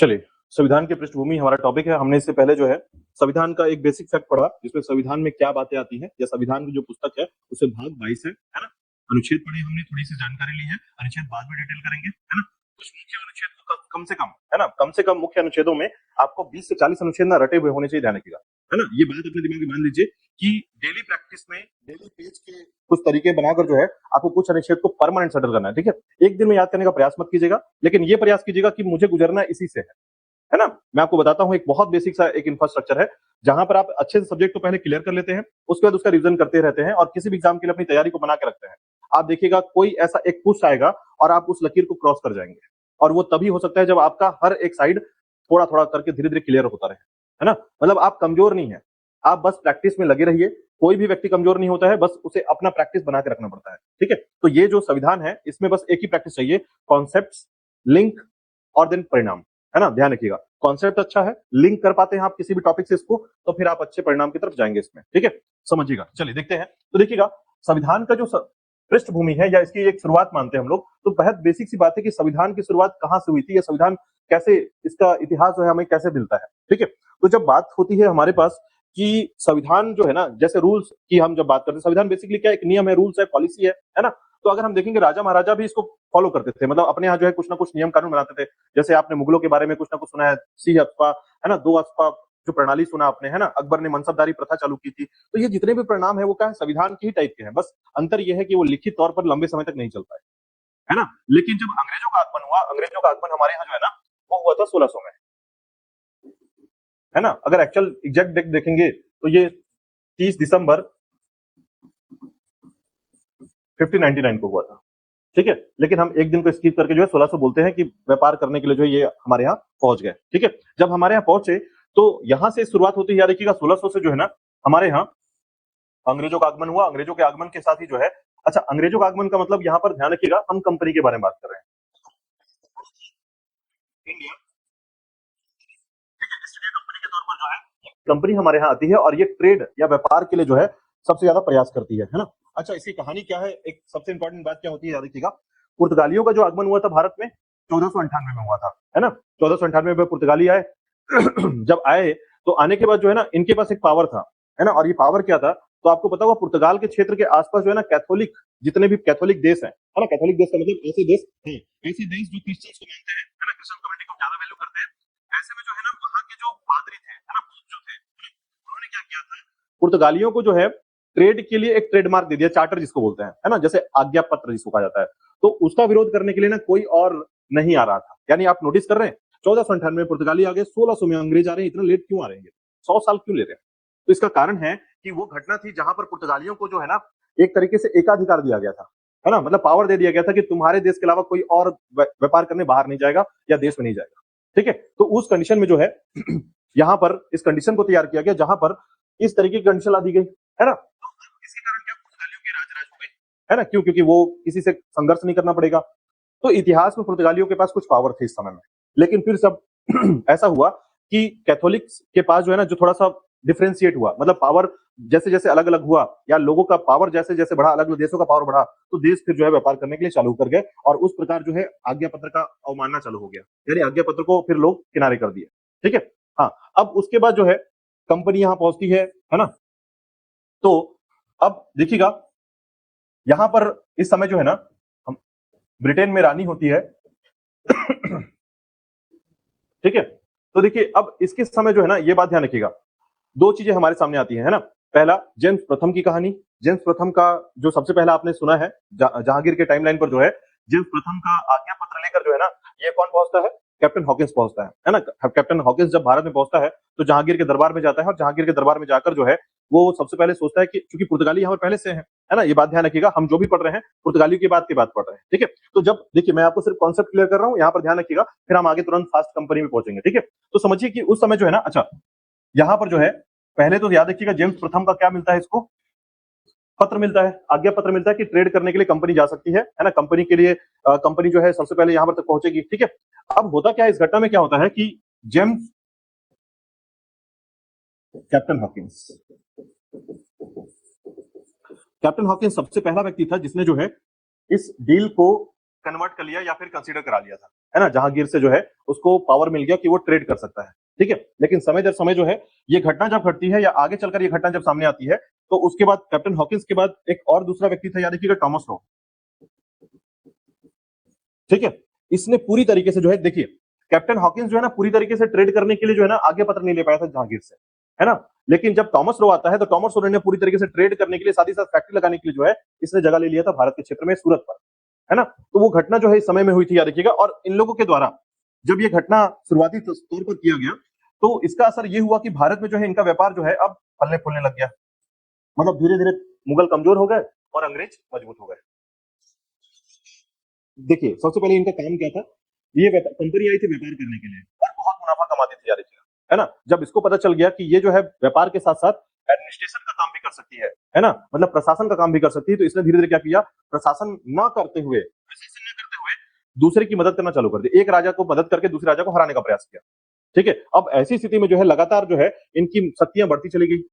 चलिए, संविधान की पृष्ठभूमि हमारा टॉपिक है। हमने इससे पहले जो है संविधान का एक बेसिक फैक्ट पढ़ा, जिसमें संविधान में क्या बातें आती हैं, या संविधान की जो पुस्तक है उससे भाग 22 है ना। अनुच्छेद पढ़े हमने, थोड़ी सी जानकारी ली है, अनुच्छेद बाद में डिटेल करेंगे, है ना। कुछ मुख्य अनुच्छेद को कम से कम, है ना, कम से कम मुख्य अनुच्छेदों में आपको 20 से 40 अनुच्छेद ना रटे हुए होने चाहिए, ध्यान रखिएगा, है ना। ये बात अपने दिमाग में मान लीजिए कि डेली प्रैक्टिस में, डेली पेज के कुछ तरीके बनाकर जो है आपको कुछ अनुच्छेद को परमानेंट सेटल करना है, ठीक है। एक दिन में याद करने का प्रयास मत कीजिएगा, लेकिन ये प्रयास कीजिएगा कि मुझे गुजरना इसी से है ना। मैं आपको बताता हूं, एक बहुत बेसिक सा एक इंफ्रास्ट्रक्चर है, जहां पर आप अच्छे से सब्जेक्ट को पहले क्लियर कर लेते हैं, उसके बाद उसका रिवीजन करते रहते हैं और किसी भी एग्जाम के लिए अपनी तैयारी को बना के रखते हैं। आप देखिएगा कोई ऐसा एक पुश आएगा और आप उस लकीर को क्रॉस कर जाएंगे, और वो तभी हो सकता है जब आपका हर एक साइड थोड़ा थोड़ा करके धीरे धीरे क्लियर होता रहे, है ना। मतलब आप कमजोर नहीं है, आप बस प्रैक्टिस में लगे रहिए। कोई भी व्यक्ति कमजोर नहीं होता है, बस उसे अपना प्रैक्टिस बना के रखना पड़ता है, ठीक है। तो ये जो संविधान है, इसमें बस एक ही प्रैक्टिस चाहिए, कॉन्सेप्ट, लिंक और देन परिणाम, है ना। ध्यान रखिएगा, कॉन्सेप्ट अच्छा है, लिंक कर पाते हैं आप किसी भी टॉपिक से इसको, तो फिर आप अच्छे परिणाम की तरफ जाएंगे इसमें, ठीक है। समझिएगा, चलिए देखते हैं। तो देखिएगा, संविधान का जो पृष्ठभूमि है, या इसकी एक शुरुआत मानते हैं हम लोग, तो बहुत बेसिक सी बात है कि संविधान की शुरुआत कहां से हुई थी, या संविधान कैसे, इसका इतिहास जो है हमें कैसे मिलता है, ठीक है। तो जब बात होती है हमारे पास कि संविधान जो है ना, जैसे रूल्स की हम जब बात करते हैं, संविधान बेसिकली क्या, एक नियम है, रूल्स है, पॉलिसी है ना। तो अगर हम देखेंगे, राजा महाराजा भी इसको फॉलो करते थे, मतलब अपने यहाँ जो है कुछ ना कुछ नियम कानून बनाते थे। जैसे आपने मुगलों के बारे में कुछ ना कुछ सुना है, सिंह अफपा, है ना, दो अफपा जो प्रणाली सुना आपने, है ना। अकबर ने मनसबदारी प्रथा चालू की थी। तो ये जितने भी परिणाम है वो क्या है, संविधान के ही टाइप के हैं, बस अंतर ये है कि वो लिखित तौर पर लंबे समय तक नहीं चल पाए, है ना। लेकिन जब अंग्रेजों का आगमन हुआ, अंग्रेजों का आगमन हमारे यहाँ जो है ना, वो हुआ था 1600 में, है ना। अगर एक्चुअल एग्जैक्ट डेट देखेंगे तो ये 30 दिसंबर 1599 को हुआ था, ठीक है। लेकिन हम एक दिन को स्किप करके जो है 1600 बोलते हैं कि व्यापार करने के लिए जो है ये हमारे यहाँ पहुंच गए, ठीक है। जब हमारे यहाँ पहुंचे तो यहां से शुरुआत होती है, याद रखिएगा, 1600 से जो है ना हमारे यहाँ अंग्रेजों का आगमन हुआ। अंग्रेजों के आगमन के साथ ही जो है, अच्छा, अंग्रेजों का आगमन का मतलब यहाँ पर ध्यान रखिएगा, हम कंपनी के बारे में बात कर रहे हैं, इंडिया, ठीक है। ईस्ट इंडिया कंपनी के तौर पर जो है कंपनी हमारे यहाँ आती है, और ये ट्रेड या व्यापार के लिए जो है सबसे ज्यादा प्रयास करती है ना। अच्छा, इसकी कहानी क्या है, एक सबसे इंपॉर्टेंट बात क्या होती है, याद रखिएगा, पुर्तगालियों का जो आगमन हुआ था भारत में 1498 में हुआ था, है ना। 1498 में पुर्तगाली आए। जब आए तो आने के बाद जो है ना, इनके पास एक पावर था, है ना। और ये पावर क्या था, तो आपको पता होगा, पुर्तगाल के क्षेत्र के आसपास जो है ना, कैथोलिक, जितने भी कैथोलिक देश हैं, है ना, कैथोलिक देश का मतलब ऐसे देश हैं, ऐसे देश जो क्रिश्चियंस को मानते हैं, है ना, क्रिश्चियन कम्युनिटी को ज्यादा वैल्यू करते हैं। ऐसे में जो है ना, वहां के जो पादरी थे, है ना, पोप जो थे, उन्होंने क्या किया था, पुर्तगालियों को जो है ट्रेड के लिए एक ट्रेडमार्क दे दिया, चार्टर जिसको बोलते हैं, है ना, जैसे आज्ञा पत्र जिसको कहा जाता है। तो उसका विरोध करने के लिए ना कोई और नहीं आ रहा था। यानी आप नोटिस कर रहे हैं, 1498 में पुर्तगाली आ गए, 1600 में अंग्रेज आ रहे हैं, इतना लेट क्यों आ रहे हैं, 100 साल क्यों ले रहे हैं। तो इसका कारण है कि वो घटना थी जहां पर पुर्तगालियों को जो है ना एक तरीके से एकाधिकार दिया गया था, है ना, मतलब पावर दे दिया गया था कि तुम्हारे देश के अलावा कोई और व्यापार करने बाहर नहीं जाएगा या देश में नहीं जाएगा, ठीक है। तो उस कंडीशन में जो है यहां पर इस कंडीशन को तैयार किया गया, जहां पर इस तरीके की कंडीशन ला दी गई, है ना। तो इसके कारण क्या, पुर्तगालियों के राज हो गए, है ना, क्यों, क्योंकि वो किसी से संघर्ष नहीं करना पड़ेगा। तो इतिहास में पुर्तगालियों के पास कुछ पावर थे इस समय में। लेकिन फिर सब ऐसा हुआ कि कैथोलिक्स के पास जो है ना, जो थोड़ा सा डिफरेंशिएट हुआ, मतलब पावर जैसे जैसे अलग अलग हुआ, या लोगों का पावर जैसे जैसे बढ़ा, अलग अलग देशों का पावर बढ़ा, तो देश फिर जो है व्यापार करने के लिए चालू कर गए, और उस प्रकार जो है आज्ञा पत्र का अवमानना चालू हो गया, यानी आज्ञा पत्र को फिर लोग किनारे कर दिए, ठीक है। हाँ, अब उसके बाद जो है कंपनी यहां पहुंचती है ना। तो अब देखिएगा, यहां पर इस समय जो है ना, हम ब्रिटेन में रानी होती है, ठीक है। तो देखिए, अब इसके समय जो है ना, ये बात ध्यान रखिएगा, दो चीजें हमारे सामने आती है ना। पहला, जेम्स प्रथम की कहानी। जेम्स प्रथम का जो सबसे पहला आपने सुना है, जहांगीर के टाइमलाइन पर जो है जेम्स प्रथम का आज्ञा पत्र लेकर जो है ना, ये कौन पहुंचता है, कैप्टन हॉकिंस पहुंचता है ना। कैप्टन हॉकिंस जब भारत में पहुंचता है तो जहांगीर के दरबार में जाता है, और जहांगीर के दरबार में जाकर जो है वो सबसे पहले सोचता है कि चूंकि पुर्तगाली यहाँ पर पहले से है ना, ये बात ध्यान रखिएगा, हम जो भी पढ़ रहे हैं पुर्तगाली की बात पढ़ रहे हैं, ठीक है। तो जब देखिए, मैं आपको सिर्फ कॉन्सेप्ट क्लियर कर रहा हूँ, यहाँ पर ध्यान रखिएगा, फिर हम आगे तुरंत फास्ट कंपनी में पहुंचेंगे, ठीक है। तो समझिए कि उस समय जो है ना, अच्छा, यहाँ पर जो है पहले तो याद रखिएगा, जेम्स प्रथम का क्या मिलता है, इसको पत्र मिलता है, आज्ञा पत्र मिलता है कि ट्रेड करने के लिए कंपनी जा सकती है ना। कंपनी के लिए कंपनी जो है सबसे पहले यहां पर तक पहुंचेगी, ठीक है। अब होता क्या है, इस घटना में क्या होता है कि James, captain Hawkins, captain Hawkins सबसे पहला व्यक्ति था जिसने जो है इस डील को कन्वर्ट कर लिया या फिर कंसीडर करा लिया था, है ना, जहांगीर से जो है उसको पावर मिल गया कि वो ट्रेड कर सकता है, ठीक है। लेकिन समय दर समय जो है ये घटना जब घटती है या आगे चलकर ये घटना जब सामने आती है, तो उसके बाद कैप्टन हॉकिंस के बाद एक और दूसरा व्यक्ति था, याद रखिएगा, टॉमस रो, ठीक है। इसने पूरी तरीके से जो है, देखिए कैप्टन हॉकिंस जो है ना पूरी तरीके से ट्रेड करने के लिए जो है ना आगे पत्र नहीं ले पाया था जहांगीर से, है ना। लेकिन जब टॉमस रो आता है तो टॉमस रो ने पूरी तरीके से ट्रेड करने के लिए, साथ ही साथ फैक्ट्री लगाने के लिए जो है इसने जगह ले लिया था भारत के क्षेत्र में, सूरत पर, है ना। तो वो घटना जो है इस समय में हुई थी, याद रखिएगा। और इन लोगों के द्वारा जब ये घटना शुरुआती तौर पर किया गया तो इसका असर ये हुआ कि भारत में जो है इनका व्यापार जो है अब फलने फूलने लग गया। मतलब धीरे धीरे मुगल कमजोर हो गए और अंग्रेज मजबूत हो गए। देखिए सबसे पहले इनका काम क्या था, ये कंपनी आई थी व्यापार करने के लिए और बहुत मुनाफा कमाती थी, याद रखिएगा, है ना। जब इसको पता चल गया कि ये जो है व्यापार के साथ साथ एडमिनिस्ट्रेशन का काम भी कर सकती है ना, मतलब प्रशासन का काम भी कर सकती है, तो इसने धीरे धीरे क्या किया, प्रशासन न करते हुए दूसरे की मदद करना चालू कर दी। एक राजा को मदद करके दूसरे राजा को हराने का प्रयास किया, ठीक है। अब ऐसी स्थिति में जो है लगातार जो है इनकी शक्तियां बढ़ती चली गई,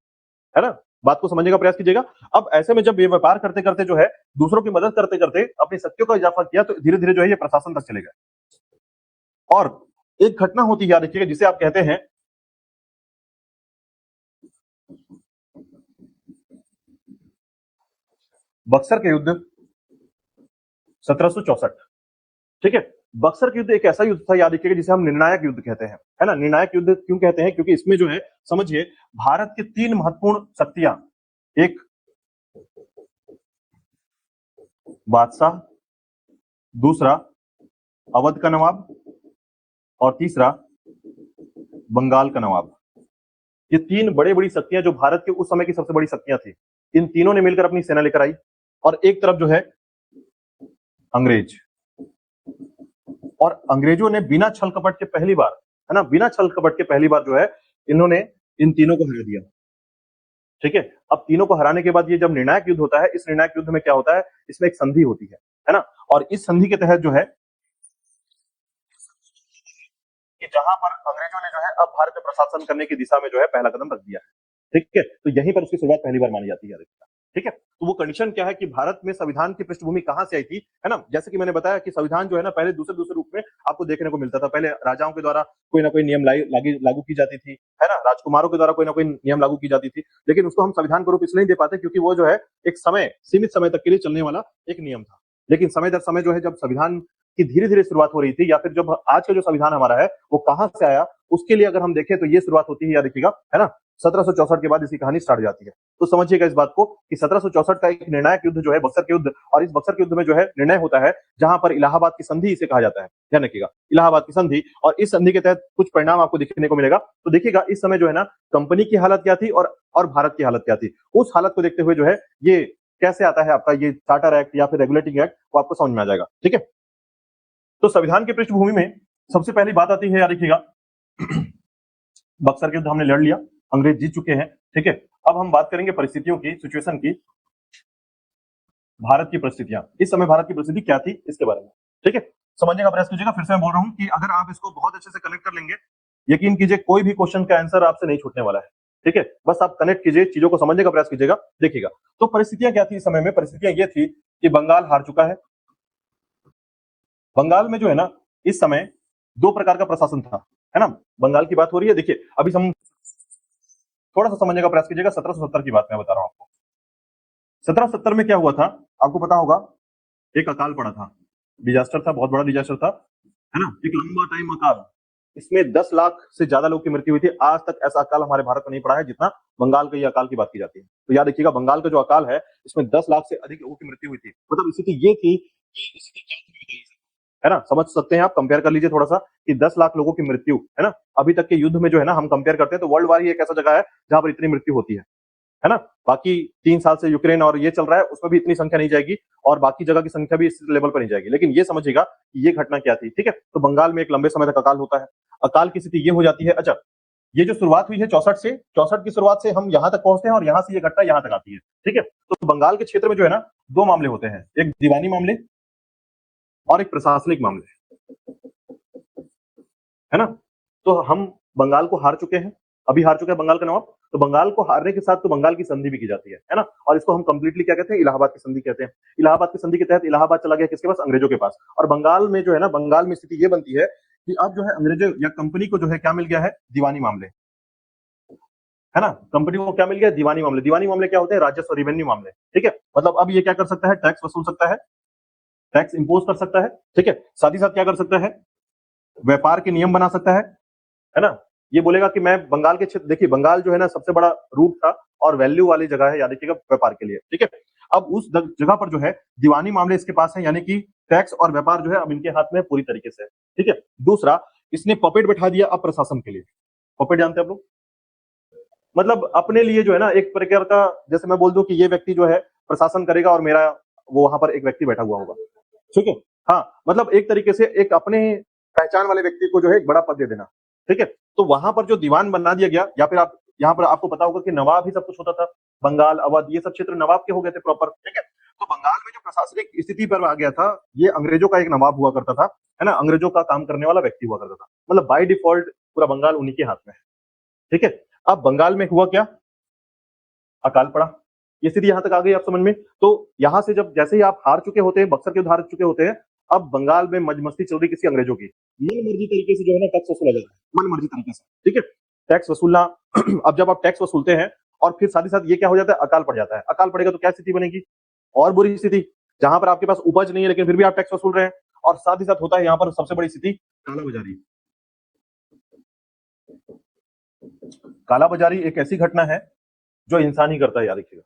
है ना। बात को समझने का प्रयास कीजिएगा। अब ऐसे में जब ये व्यापार करते करते जो है दूसरों की मदद करते करते अपनी शक्तियों का इजाफा किया, तो धीरे धीरे जो है ये प्रशासन तक चले गए। और एक घटना होती है, याद रखिएगा, जिसे आप कहते हैं बक्सर के युद्ध 1764, ठीक है। बक्सर का युद्ध एक ऐसा युद्ध था, याद रखिएगा, जिसे हम निर्णायक युद्ध कहते हैं, है ना। निर्णायक युद्ध क्यों कहते हैं, क्योंकि इसमें जो है समझिए भारत की तीन महत्वपूर्ण शक्तियां, एक बादशाह, दूसरा अवध का नवाब और तीसरा बंगाल का नवाब, ये तीन बड़ी बड़ी शक्तियां जो भारत के उस समय की सबसे बड़ी शक्तियां थी, इन तीनों ने मिलकर अपनी सेना लेकर आई। और एक तरफ जो है अंग्रेज, और अंग्रेजों ने बिना छल कपट के पहली बार, है ना, बिना छल कपट के पहली बार जो है इन्होंने इन तीनों को हरा दिया, ठीक है। अब तीनों को हराने के बाद ये जब निर्णायक युद्ध होता है, इस निर्णायक युद्ध में क्या होता है, इसमें एक संधि होती है ना। और इस संधि के तहत जो है कि जहां पर अंग्रेजों ने जो है अब भारत में प्रशासन करने की दिशा में जो है पहला कदम रख दिया है, ठीक है। तो यहीं पर उसकी शुरुआत पहली बार मानी जाती है, ठीक है। तो वो कंडीशन क्या है कि भारत में संविधान की पृष्ठभूमि कहां से आई थी, है ना। जैसे कि मैंने बताया कि संविधान जो है ना पहले दूसरे दूसरे रूप में आपको देखने को मिलता था। पहले राजाओं के द्वारा कोई ना कोई नियम लागू की जाती थी, है ना, राजकुमारों के द्वारा कोई ना कोई नियम लागू की जाती थी, लेकिन उसको हम संविधान का रूप इसलिए नहीं दे पाते क्योंकि वो जो है एक समय, सीमित समय तक के लिए चलने वाला एक नियम था। लेकिन समय दर समय जो है जब संविधान की धीरे धीरे शुरुआत हो रही थी, या फिर जब आज का जो संविधान हमारा है वो कहां से आया, उसके लिए अगर हम देखें तो ये शुरुआत होती है, याद रखिएगा, है ना, 1764 के बाद इसकी कहानी स्टार्ट हो जाती है। तो समझिएगा इस बात को कि 1764 का एक निर्णायक युद्ध जो है बक्सर के युद्ध, और इस बक्सर के युद्ध में जो है निर्णय होता है जहां पर इलाहाबाद की संधि इसे कहा जाता है, ध्यान रखिएगा, इलाहाबाद की संधि। और इस संधि के तहत कुछ परिणाम आपको देखने को मिलेगा। तो देखिएगा इस समय जो है ना कंपनी की हालत क्या थी और भारत की हालत क्या थी, उस हालत को देखते हुए जो है ये कैसे आता है आपका ये चार्टर एक्ट या फिर रेगुलेटिंग एक्ट, वो आपको समझ में आ जाएगा, ठीक है। तो संविधान की पृष्ठभूमि में सबसे पहली बात आती है, याद रखिएगा, बक्सर के युद्ध हमने लड़ लिया, अंग्रेज जीत चुके हैं, ठीक है। अब हम बात करेंगे परिस्थितियों की, सिचुएशन की, भारत की परिस्थितियां, इस समय भारत की परिस्थिति क्या थी इसके बारे में, ठीक है। समझने का प्रयास कीजिएगा। फिर से मैं बोल रहा हूं कि अगर आप इसको बहुत अच्छे से कनेक्ट कर लेंगे, यकीन कीजिए कोई भी क्वेश्चन का आंसर आपसे नहीं छूटने वाला है, ठीक है। बस आप कनेक्ट कीजिए, चीजों को समझने का प्रयास कीजिएगा। देखिएगा तो परिस्थितियां क्या थी इस समय में, परिस्थितियां ये थी कि बंगाल हार चुका है। बंगाल में जो है ना इस समय दो प्रकार का प्रशासन था, है ना। बंगाल की बात हो रही है, देखिए अभी हम थोड़ा सा समझने का प्रयास कीजिएगा। 1770 की बात मैं बता रहा हूं आपको। 1770 में क्या हुआ था आपको पता होगा, एक अकाल पड़ा था, डिजास्टर था, बहुत बड़ा डिजास्टर था, है ना, एक लंबा टाइम अकाल। इसमें 10 लाख से ज्यादा लोग की मृत्यु हुई थी। आज तक ऐसा अकाल हमारे भारत में नहीं पड़ा है जितना बंगाल के ये अकाल की बात की जाती है। तो याद रखिएगा बंगाल का जो अकाल है इसमें 10 लाख से अधिक लोगों की मृत्यु हुई थी। मतलब स्थिति ये थी कि स्थिति क्या थी, है ना, समझ सकते हैं आप, कंपेयर कर लीजिए थोड़ा सा कि 10 लाख लोगों की मृत्यु, है ना, अभी तक के युद्ध में जो है ना हम कंपेयर करते हैं तो वर्ल्ड वार ही एक ऐसा जगह है जहां पर इतनी मृत्यु होती है ना। बाकी 3 साल से यूक्रेन और ये चल रहा है उसमें भी इतनी संख्या नहीं जाएगी और बाकी जगह की संख्या भी इस लेवल पर नहीं जाएगी। लेकिन ये समझिएगा कि ये घटना क्या थी, ठीक है। तो बंगाल में एक लंबे समय तक अकाल होता है। अकाल की स्थिति ये हो जाती है। अच्छा, ये जो शुरुआत हुई है 64 से, 64 की शुरुआत से हम यहां तक पहुंचते हैं और यहां से ये घटना यहां तक आती है, ठीक है। तो बंगाल के क्षेत्र में जो है ना दो मामले होते हैं, एक दीवानी मामले और एक प्रशासनिक मामले, है ना। तो हम बंगाल को हार चुके हैं, अभी हार चुका है बंगाल का नवाब, तो बंगाल को हारने के साथ तो बंगाल की संधि भी की जाती है ना, और इसको हम कंप्लीटली क्या कहते हैं, इलाहाबाद की संधि कहते हैं। इलाहाबाद की संधि के तहत इलाहाबाद चला गया किसके पास, अंग्रेजों के पास, और बंगाल में जो है ना, बंगाल में स्थिति ये बनती है कि अब जो है अंग्रेजों या कंपनी को जो है क्या मिल गया है, दीवानी मामले, है ना, कंपनी को क्या मिल गया, दीवानी मामले। दीवानी मामले क्या होते हैं, राजस्व रेवेन्यू मामले, ठीक है। मतलब अब ये क्या कर सकता है, टैक्स वसूल सकता है, टैक्स इंपोज कर सकता है, ठीक है। साथ ही साथ क्या कर सकता है, व्यापार के नियम बना सकता है ना। ये बोलेगा कि मैं बंगाल के क्षेत्र, देखिए बंगाल जो है ना सबसे बड़ा रूट था और वैल्यू वाली जगह है, याद रखिएगा, व्यापार के लिए, ठीक है। अब उस जगह पर जो है दीवानी मामले इसके पास है, यानी कि टैक्स और व्यापार जो है अब इनके हाथ में पूरी तरीके से है, ठीक है। दूसरा, इसने पपेट बैठा दिया अब प्रशासन के लिए। पपेट जानते हैं आप लोग, मतलब अपने लिए जो है ना एक प्रकार का, जैसे मैं बोल दूं कि ये व्यक्ति जो है प्रशासन करेगा और मेरा वो वहां पर एक व्यक्ति बैठा हुआ होगा, ठीक है। हाँ, मतलब एक तरीके से एक अपने पहचान वाले व्यक्ति को जो है एक बड़ा पद दे देना, ठीक है। तो वहां पर जो दीवान बना दिया गया, या फिर आप यहाँ पर आपको पता होगा कि नवाब ही सब कुछ होता था, बंगाल, अवध, ये सब क्षेत्र नवाब के हो गए थे प्रॉपर, ठीक है। तो बंगाल में जो प्रशासनिक स्थिति पर आ गया था, ये अंग्रेजों का एक नवाब हुआ करता था, है ना, अंग्रेजों का काम करने वाला व्यक्ति हुआ करता था, मतलब बाय डिफॉल्ट पूरा बंगाल उन्हीं के हाथ में है, ठीक है। अब बंगाल में हुआ क्या, अकाल पड़ा। ये स्थिति यहां तक आ गई आप समझ में। तो यहां से जब जैसे ही आप हार चुके होते हैं, बक्सर के युद्ध हार चुके होते हैं, अब बंगाल में मस्ती चल रही किसी अंग्रेजों की, मन मर्जी तरीके से जो है ना टैक्स वसूला जा रहा है, मन मर्जी तरीके से, ठीक है, टैक्स वसूलना। अब जब आप टैक्स वसूलते हैं और फिर साथ ही साथ ये क्या हो जाता है, अकाल पड़ जाता है। अकाल पड़ेगा तो क्या स्थिति बनेगी, और बुरी स्थिति, जहां पर आपके पास उपज नहीं है लेकिन फिर भी आप टैक्स वसूल रहे हैं, और साथ ही साथ होता है यहाँ पर सबसे बड़ी स्थिति, कालाबाजारी। कालाबाजारी एक ऐसी घटना है जो इंसान ही करता है, याद रखिएगा,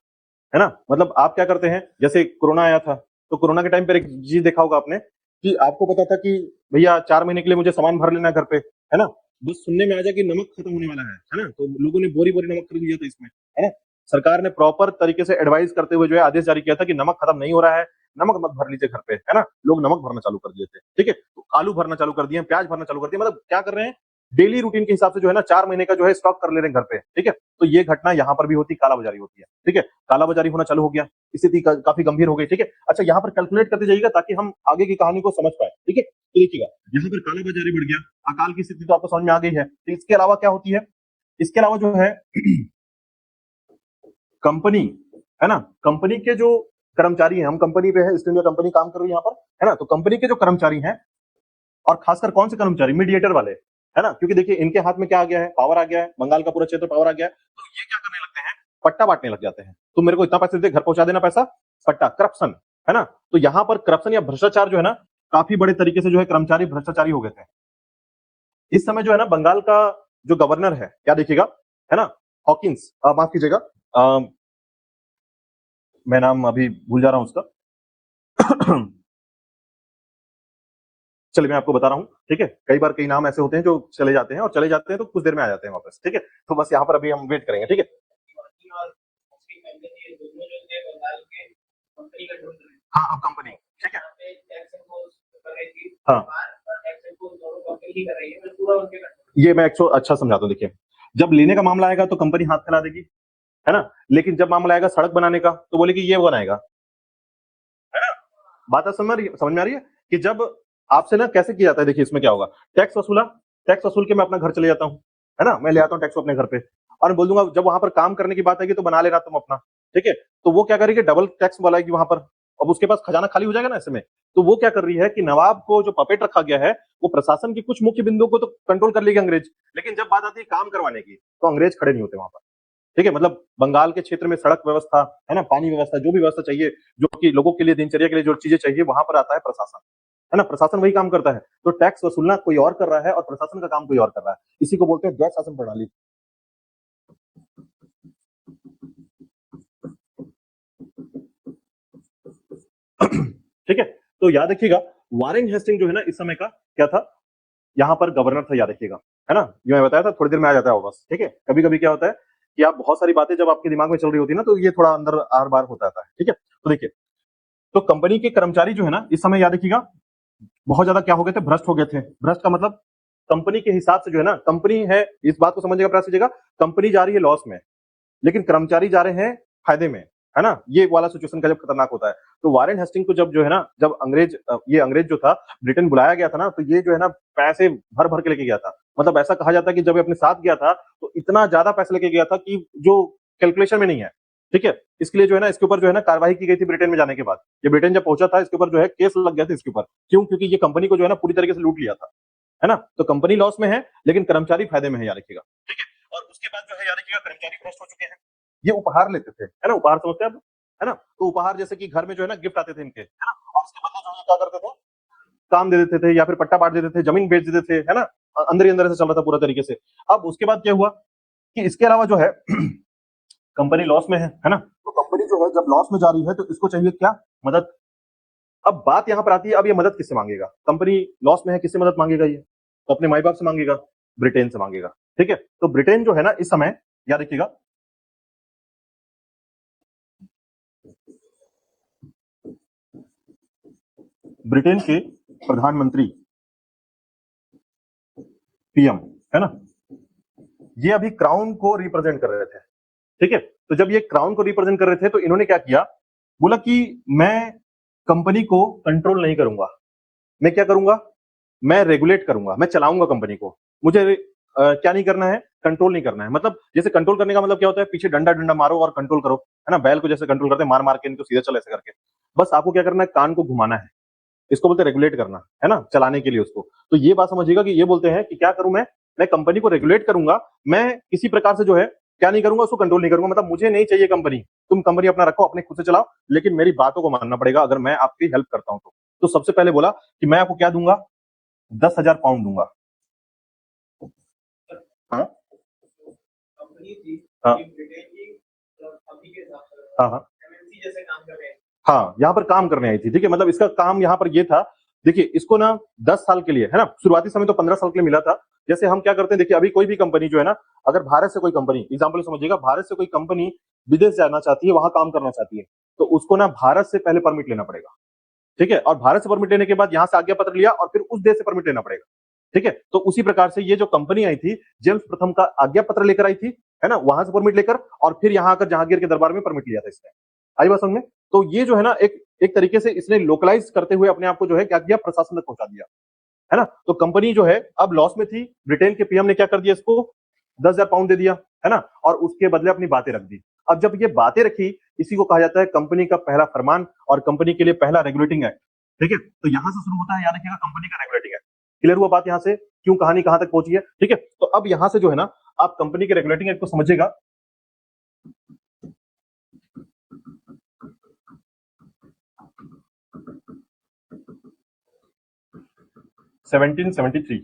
है ना। मतलब आप क्या करते हैं, जैसे कोरोना आया था, तो कोरोना के टाइम पर एक चीज देखा होगा आपने कि आपको पता था कि भैया 4 महीने के लिए मुझे सामान भर लेना है घर पे, है ना। बस सुनने में आ जाए कि नमक खत्म होने वाला है ना, तो लोगों ने बोरी बोरी नमक खरीद लिया था इसमें, है ना। सरकार ने प्रॉपर तरीके से एडवाइस करते हुए जो है आदेश जारी किया था कि नमक खत्म नहीं हो रहा है, नमक मत भर लीजिए घर पे, है ना। लोग नमक भरना चालू कर दिए थे, ठीक है। तो आलू भरना चालू कर दिए, प्याज भरना चालू कर दिया, मतलब क्या कर रहे हैं, डेली रूटीन के हिसाब से जो है ना 4 महीने का जो है स्टॉक कर ले रहे हैं घर पे, ठीक है। तो ये घटना यहाँ पर भी होती, कालाबाजारी होती है, ठीक है। कालाबाजारी होना चालू हो गया, स्थिति काफी गंभीर हो गई, ठीक है। अच्छा, यहाँ पर कैलकुलेट करते जाइएगा ताकि हम आगे की कहानी को समझ पाए, ठीक है। तो देखिएगा, यहाँ पर कालाबाजारी बढ़ गया, अकाल की स्थिति तो आपको समझ में आ गई है। तो इसके अलावा क्या होती है, इसके अलावा जो है कंपनी, है ना, कंपनी के जो कर्मचारी हैं, हम कंपनी पे है, इसलिए कंपनी काम कर रही है यहाँ पर, है ना। तो कंपनी के जो कर्मचारी हैं, और खासकर कौन से कर्मचारी, मीडिएटर वाले, है ना, क्योंकि देखिए इनके हाथ में क्या आ गया है, पावर आ गया है, बंगाल का पूरा क्षेत्र पावर आ गया है, तो ये क्या करने लगते हैं, पट्टा बांटने लग जाते हैं। तो मेरे को इतना पैसे दे, घर पहुंचा देना पैसा, पट्टा, करप्शन, है ना। तो यहाँ पर करप्शन या भ्रष्टाचार जो है ना, काफी बड़े तरीके से जो है कर्मचारी भ्रष्टाचारी हो गए थे। इस समय जो है ना बंगाल का जो गवर्नर है, क्या देखिएगा, है ना, हॉकिंस, माफ कीजिएगा, मैं नाम अभी भूल जा रहा हूं उसका। चलिए मैं आपको बता रहा हूँ, ठीक है। कई बार कई नाम ऐसे होते हैं जो चले जाते हैं, और चले जाते हैं तो कुछ देर में आ जाते हैं वापस, ठीक है। तो बस यहाँ पर अभी हम वेट करेंगे, ठीक है। हाँ, अब कंपनी, ठीक है, हाँ, ये मैं अच्छा समझाता हूँ। देखिए, जब लेने का मामला आएगा तो कंपनी हाथ फैला देगी, है ना। लेकिन जब मामला आएगा सड़क बनाने का, तो बोलेगी ये बनाएगा, है ना। बात समझ में आ रही है कि जब आपसे ना कैसे किया जाता है, देखिए इसमें क्या होगा, टैक्स वसूला, टैक्स वसूल के मैं अपना घर चले जाता हूँ, है ना, मैं ले आता हूँ टैक्स अपने घर पे, और बोल दूंगा जब वहां पर काम करने की बात आएगी तो बना लेना तुम अपना, ठीक है। तो वो क्या करेगी, डबल टैक्स वालाएगी वहां पर, अब उसके पास खजाना खाली हो जाएगा ना ऐसे में। तो वो क्या कर रही है कि नवाब को जो पपेट रखा गया है, वो प्रशासन की कुछ मुख्य बिंदुओं को तो कंट्रोल कर लेगी अंग्रेज, लेकिन जब बात आती है काम करवाने की, तो अंग्रेज खड़े नहीं होते वहां पर, ठीक है। मतलब बंगाल के क्षेत्र में सड़क व्यवस्था, है ना, पानी व्यवस्था, जो भी व्यवस्था चाहिए, जो कि लोगों के लिए दिनचर्या के लिए जो चीजें चाहिए, वहां पर आता है प्रशासन, है ना। प्रशासन वही काम करता है। तो टैक्स वसूलना कोई और कर रहा है और प्रशासन का काम कोई और कर रहा है, इसी को बोलते हैं द्वैत शासन प्रणाली। ठीक है। तो याद रखिएगा, वारेन हेस्टिंग जो है ना इस समय का क्या था, यहाँ पर गवर्नर था, याद रखिएगा, है ना। ये मैं बताया था, थोड़ी देर में आ जाता है वापस, ठीक है। कभी कभी क्या होता है कि आप बहुत सारी बातें जब आपके दिमाग में चल रही होती है ना, तो ये थोड़ा अंदर आर बार होता है, ठीक है। तो देखिए, तो कंपनी के कर्मचारी जो है ना इस समय याद रखिएगा बहुत ज्यादा क्या हो गए थे, भ्रष्ट हो गए थे। भ्रष्ट का मतलब कंपनी के हिसाब से जो है ना, कंपनी है, इस बात को समझिएगा, प्रयास कीजिएगा, कंपनी जा रही है लॉस में, लेकिन कर्मचारी जा रहे हैं फायदे में, है ना। ये वाला सिचुएशन का जब खतरनाक होता है, तो वारेन हेस्टिंग को जब जो है ना, जब ये अंग्रेज जो था, ब्रिटेन बुलाया गया था ना, तो ये जो है ना पैसे भर भर के लेके गया था। मतलब ऐसा कहा जाता है कि जब ये अपने साथ गया था तो इतना ज्यादा पैसा लेके गया था कि जो कैलकुलेशन में नहीं है। ठीक है, इसके लिए जो है ना इसके ऊपर जो है ना कार्रवाई की गई थी ब्रिटेन में जाने के बाद। ये ब्रिटेन जब पहुंचा था इसके ऊपर जो है केस लग गया था इसके ऊपर। क्यों? क्योंकि ये कंपनी को जो है ना पूरी तरीके से लूट लिया था, है ना। तो कंपनी लॉस में है लेकिन कर्मचारी फायदे में है, याद रखिएगा। ठीक है, और उसके बाद जो है याद रखिएगा कर्मचारी भ्रष्ट हो चुके हैं। ये उपहार लेते थे, है ना, उपहार समझते हैं आप, है ना। तो उपहार जैसे कि घर में जो है ना गिफ्ट आते थे इनके, है ना, और उसके बदले जो ये क्या करते थे, काम दे देते थे या फिर पट्टा बांट देते थे, जमीन बेच देते थे, है ना। अंदर ही अंदर से चल रहा था पूरा तरीके से। अब उसके बाद क्या हुआ कि इसके अलावा जो है कंपनी लॉस में है ना। तो कंपनी जो है जब लॉस में जा रही है तो इसको चाहिए क्या? मदद। अब बात यहां पर आती है, अब ये मदद किससे मांगेगा? कंपनी लॉस में है, किससे मदद मांगेगा ये? तो अपने माई बाप से मांगेगा, ब्रिटेन से मांगेगा। ठीक है, तो ब्रिटेन जो है ना इस समय, याद रखिएगा, ब्रिटेन के प्रधानमंत्री, पीएम, है ना, ये अभी क्राउन को रिप्रेजेंट कर रहे थे। ठीक है, तो जब ये क्राउन को रिप्रेजेंट कर रहे थे तो इन्होंने क्या किया, बोला कि मैं कंपनी को कंट्रोल नहीं करूंगा, मैं क्या करूंगा, मैं रेगुलेट करूंगा, मैं चलाऊंगा कंपनी को। मुझे क्या नहीं करना है, कंट्रोल नहीं करना है। मतलब जैसे कंट्रोल करने का मतलब क्या होता है, पीछे डंडा डंडा मारो और कंट्रोल करो, है ना। बैल को जैसे कंट्रोल करते हैं, मार मार के इनको सीधा चल ऐसे करके। बस आपको क्या करना है, कान को घुमाना है। इसको बोलते हैं रेगुलेट करना, है ना, चलाने के लिए उसको। तो ये बात समझिएगा कि ये बोलते हैं कि क्या करूं मैं कंपनी को रेगुलेट करूंगा, मैं किसी प्रकार से जो है क्या नहीं करूंगा, उसको कंट्रोल नहीं करूंगा। मतलब मुझे नहीं चाहिए कंपनी, तुम कंपनी अपना रखो, अपने खुद से चलाओ, लेकिन मेरी बातों को मानना पड़ेगा अगर मैं आपकी हेल्प करता हूं तो सबसे पहले बोला कि मैं आपको क्या दूंगा, 10,000 पाउंड दूंगा। हाँ हाँ हाँ हाँ हाँ, यहाँ पर काम करने आई थी। ठीक है, मतलब इसका काम यहाँ पर ये था, देखिए इसको ना 10 साल के लिए, है ना, शुरुआती समय तो 15 साल के लिए मिला था। जैसे हम क्या करते हैं, देखिए अभी कोई भी कंपनी जो है ना, अगर भारत से कोई कंपनी, एग्जाम्पल समझिएगा, भारत से कोई कंपनी विदेश जाना चाहती है, वहां काम करना चाहती है, तो उसको ना भारत से पहले परमिट लेना पड़ेगा। ठीक है, और भारत से परमिट लेने के बाद यहाँ से आज्ञा पत्र लिया और फिर उस देश से परमिट लेना पड़ेगा। ठीक है, तो उसी प्रकार से ये जो कंपनी आई थी, जेम्स प्रथम का आज्ञा पत्र लेकर आई थी, है ना, वहां से परमिट लेकर, और फिर यहाँ आकर जहांगीर के दरबार में परमिट लिया था इसने। आई बात समझ में? तो ये जो है ना एक एक तरीके से इसने लोकलाइज करते हुए अपने आप को जो है क्या किया, प्रशासन तक पहुंचा दिया, है ना। तो कंपनी जो है अब लॉस में थी, ब्रिटेन के पीएम ने क्या कर दिया, इसको 10,000 पाउंड दे दिया, है ना, और उसके बदले अपनी बातें रख दी। अब जब ये बातें रखी, इसी को कहा जाता है कंपनी का पहला फरमान और कंपनी के लिए पहला रेगुलेटिंग एक्ट। ठीक है, तो यहां से शुरू होता है, याद रखिएगा, कंपनी का रेगुलेटिंग एक्ट। क्लियर हुआ बात यहां से, क्यों कहानी कहां तक पहुंची है? ठीक है, तो अब यहां से जो है ना आप कंपनी के रेगुलेटिंग एक्ट को समझिएगा। 1773, 1773।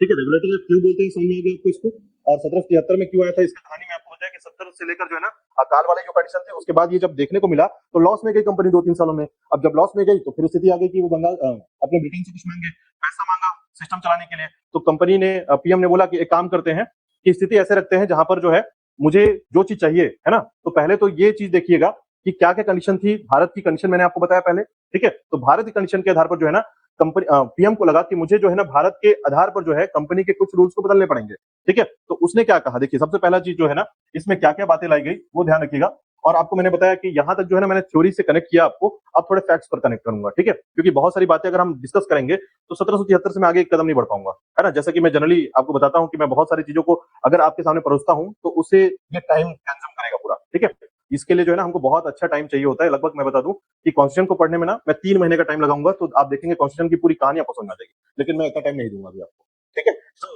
ठीक है, रेगुलेटिंग एक्ट क्यों बोलते हैं, समझ में आ गया आपको इसको। और 1773 में क्यों आया था, इसका कहानी मैं आपको बताया कि 70 से लेकर जो है ना अकाल वाले जो कंडीशन थे, उसके बाद ये जब देखने को मिला तो लॉस में गई कंपनी 2-3 सालों में। अब जब लॉस में गई तो फिर स्थिति आ गई कि वो बंगाल अपने ब्रिटेन से कुछ मांगे, पैसा मांगा सिस्टम चलाने के लिए। तो कंपनी ने, पीएम ने बोला कि एक काम करते हैं कि स्थिति ऐसे रखते हैं जहां पर जो है मुझे जो चीज चाहिए, है ना, तो पहले तो ये चीज देखिएगा कि क्या क्या कंडीशन थी। भारत की कंडीशन मैंने आपको बताया पहले। ठीक है, तो भारत की कंडीशन के आधार पर जो है ना कंपनी, पीएम को लगा कि मुझे जो है ना भारत के आधार पर जो है कंपनी के कुछ रूल्स को बदलने पड़ेंगे। ठीक है, तो उसने क्या कहा, देखिए सबसे पहला चीज जो है ना, इसमें क्या क्या बातें लाई गई वो ध्यान रखिएगा। और आपको मैंने बताया कि यहां तक जो है ना मैंने थ्योरी से कनेक्ट किया आपको, अब थोड़े फैक्ट्स पर कनेक्ट करूंगा। ठीक है, क्योंकि बहुत सारी बातें अगर हम डिस्कस करेंगे तो 1773 से मैं आगे एक कदम नहीं बढ़ पाऊंगा, है ना। जैसा कि मैं जनरली आपको बताता हूं कि मैं बहुत सारी चीजों को अगर आपके सामने परोसता हूं तो उससे ये टाइम कंज्यूम करेगा पूरा। ठीक है, इसके लिए जो है ना हमको बहुत अच्छा टाइम चाहिए होता है। लगभग मैं बता दूं कि कॉन्स्टिट्यूशन को पढ़ने में ना मैं 3 महीने का टाइम लगाऊंगा, तो आप देखेंगे कॉन्स्टिट्यूशन की पूरी कहानी आपको समझ आ जाएगी। लेकिन मैं इतना टाइम नहीं दूंगा अभी आपको। ठीक है, तो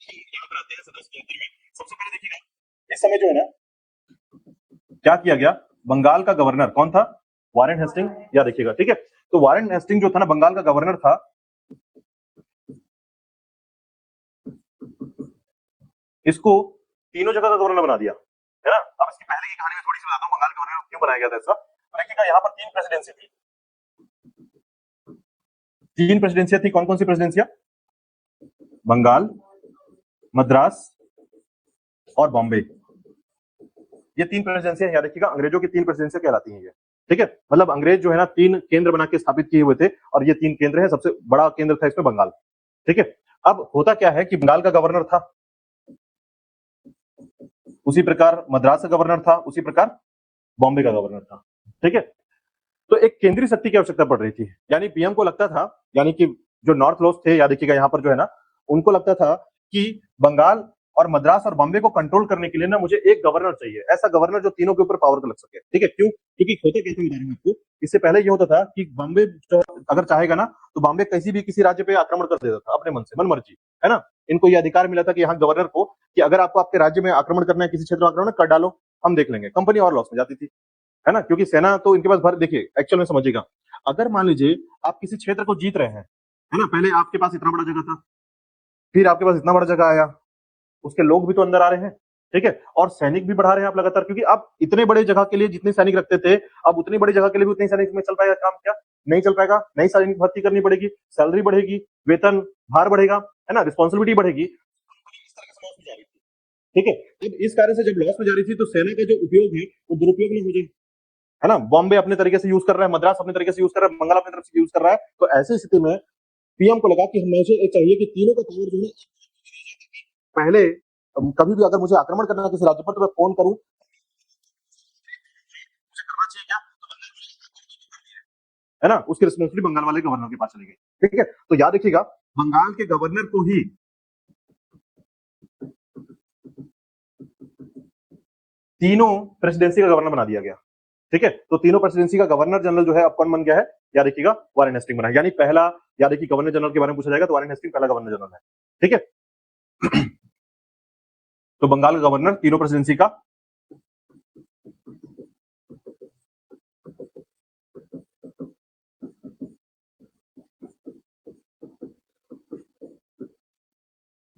यहाँ पर आते हैं 1773 में। सबसे पहले देखिएगा, इस समय जो है ना क्या किया गया, बंगाल का गवर्नर कौन था, वारेन हेस्टिंग, या देखिएगा। ठीक है, तो वारेन हेस्टिंग जो था ना बंगाल का गवर्नर था, इसको तीनों जगह का गवर्नर बना दिया, है ना। अब इसकी पहले की कहानी में थोड़ी सी बताता हूँ, बंगाल गवर्नर क्यों बनाया गया था इसका। तो देखिएगा यहाँ पर 3 प्रेसिडेंसी थी, 3 प्रेसिडेंसियां थी। कौन कौन सी प्रेसिडेंसियां, बंगाल, मद्रास और बॉम्बे। ये 3 प्रेसिडेंसियां याद रखिएगा, अंग्रेजों की 3 प्रेसिडेंसियां कहलाती हैं ये। ठीक है, मतलब अंग्रेज जो है ना 3 केंद्र बना के स्थापित किए हुए थे, और ये 3 केंद्र है। सबसे बड़ा केंद्र था इसमें बंगाल। ठीक है, अब होता क्या है कि बंगाल का गवर्नर था, उसी प्रकार मद्रास का गवर्नर था, उसी प्रकार बॉम्बे का गवर्नर था। ठीक है, तो एक केंद्रीय शक्ति की आवश्यकता पड़ रही थी, यानी पीएम को लगता था, यानी कि जो नॉर्थ लोग थे, याद रखिएगा यहाँ पर जो है ना उनको लगता था कि बंगाल और मद्रास और बॉम्बे को कंट्रोल करने के लिए ना मुझे एक गवर्नर चाहिए, ऐसा गवर्नर जो तीनों के ऊपर पावर को लग सके। ठीक है, क्यों? क्योंकि होता कैसे बता रहे हैं आपको, इससे पहले ये होता था कि बॉम्बे अगर चाहेगा ना तो बॉम्बे किसी भी किसी राज्य पे आक्रमण कर देता था अपने मन से, मन मर्जी, है ना। इनको ये अधिकार मिला था कि यहाँ गवर्नर को कि अगर आपको आपके राज्य में आक्रमण करना है, किसी क्षेत्र में आक्रमण कर डालो, हम देख लेंगे। कंपनी और लॉस में जाती थी, है ना, क्योंकि सेना तो इनके पास भर, देखिए एक्चुअल में समझिएगा, अगर मान लीजिए आप किसी क्षेत्र को जीत रहे हैं, है ना, पहले आपके पास इतना बड़ा जगह था, फिर आपके पास इतना बड़ा जगह आया, उसके लोग भी तो अंदर आ रहे हैं, ठीक है, और सैनिक भी बढ़ा रहे हैं आप लगातार, क्योंकि आप इतने बड़े जगह के लिए जितने सैनिक रखते थे, अब उतनी बड़ी जगह के लिए भी उतने सैनिक में चल पाएगा काम? क्या नहीं चल पाएगा? नई सैनिक भर्ती करनी पड़ेगी, सैलरी बढ़ेगी, वेतन भार बढ़ेगा, है ना, रिस्पॉन्सिबिलिटी बढ़ेगी। इस तरह से लॉस में जा रही थी, ठीक है। अब इस कार्य से जब लॉस में जा रही थी तो सेना का जो उपयोग है वो दुरुपयोग में हो जाए, है ना। बॉम्बे अपने तरीके से यूज कर रहा है, मद्रास अपने तरीके से यूज कर रहा है, बंगाल अपने तरफ से यूज कर रहा है, तो ऐसी स्थिति में पीएम को लगा कि हमें चाहिए कि तीनों का पावर जो है पहले, कभी भी अगर मुझे आक्रमण करना है किसी राज्य पर तो मैं फोन करूं, मुझे करना चाहिए क्या, है ना, उसकी रिस्पॉन्सिबिलिटी बंगाल वाले गवर्नर के पास चली गई। ठीक है, तो याद रखिएगा, बंगाल के गवर्नर को ही तीनों प्रेसिडेंसी का गवर्नर बना दिया गया। ठीक है, तो तीनों प्रेसिडेंसी का गवर्नर जनरल जो है अब कौन बन गया है, याद रखिएगा, वारेन हेस्टिंग बना है। यानी पहला, याद रखिए, गवर्नर जनरल के बारे में पूछा जाएगा तो वारेन हेस्टिंग पहला गवर्नर जनरल है। ठीक है, तो बंगाल का गवर्नर तीनों प्रेसिडेंसी का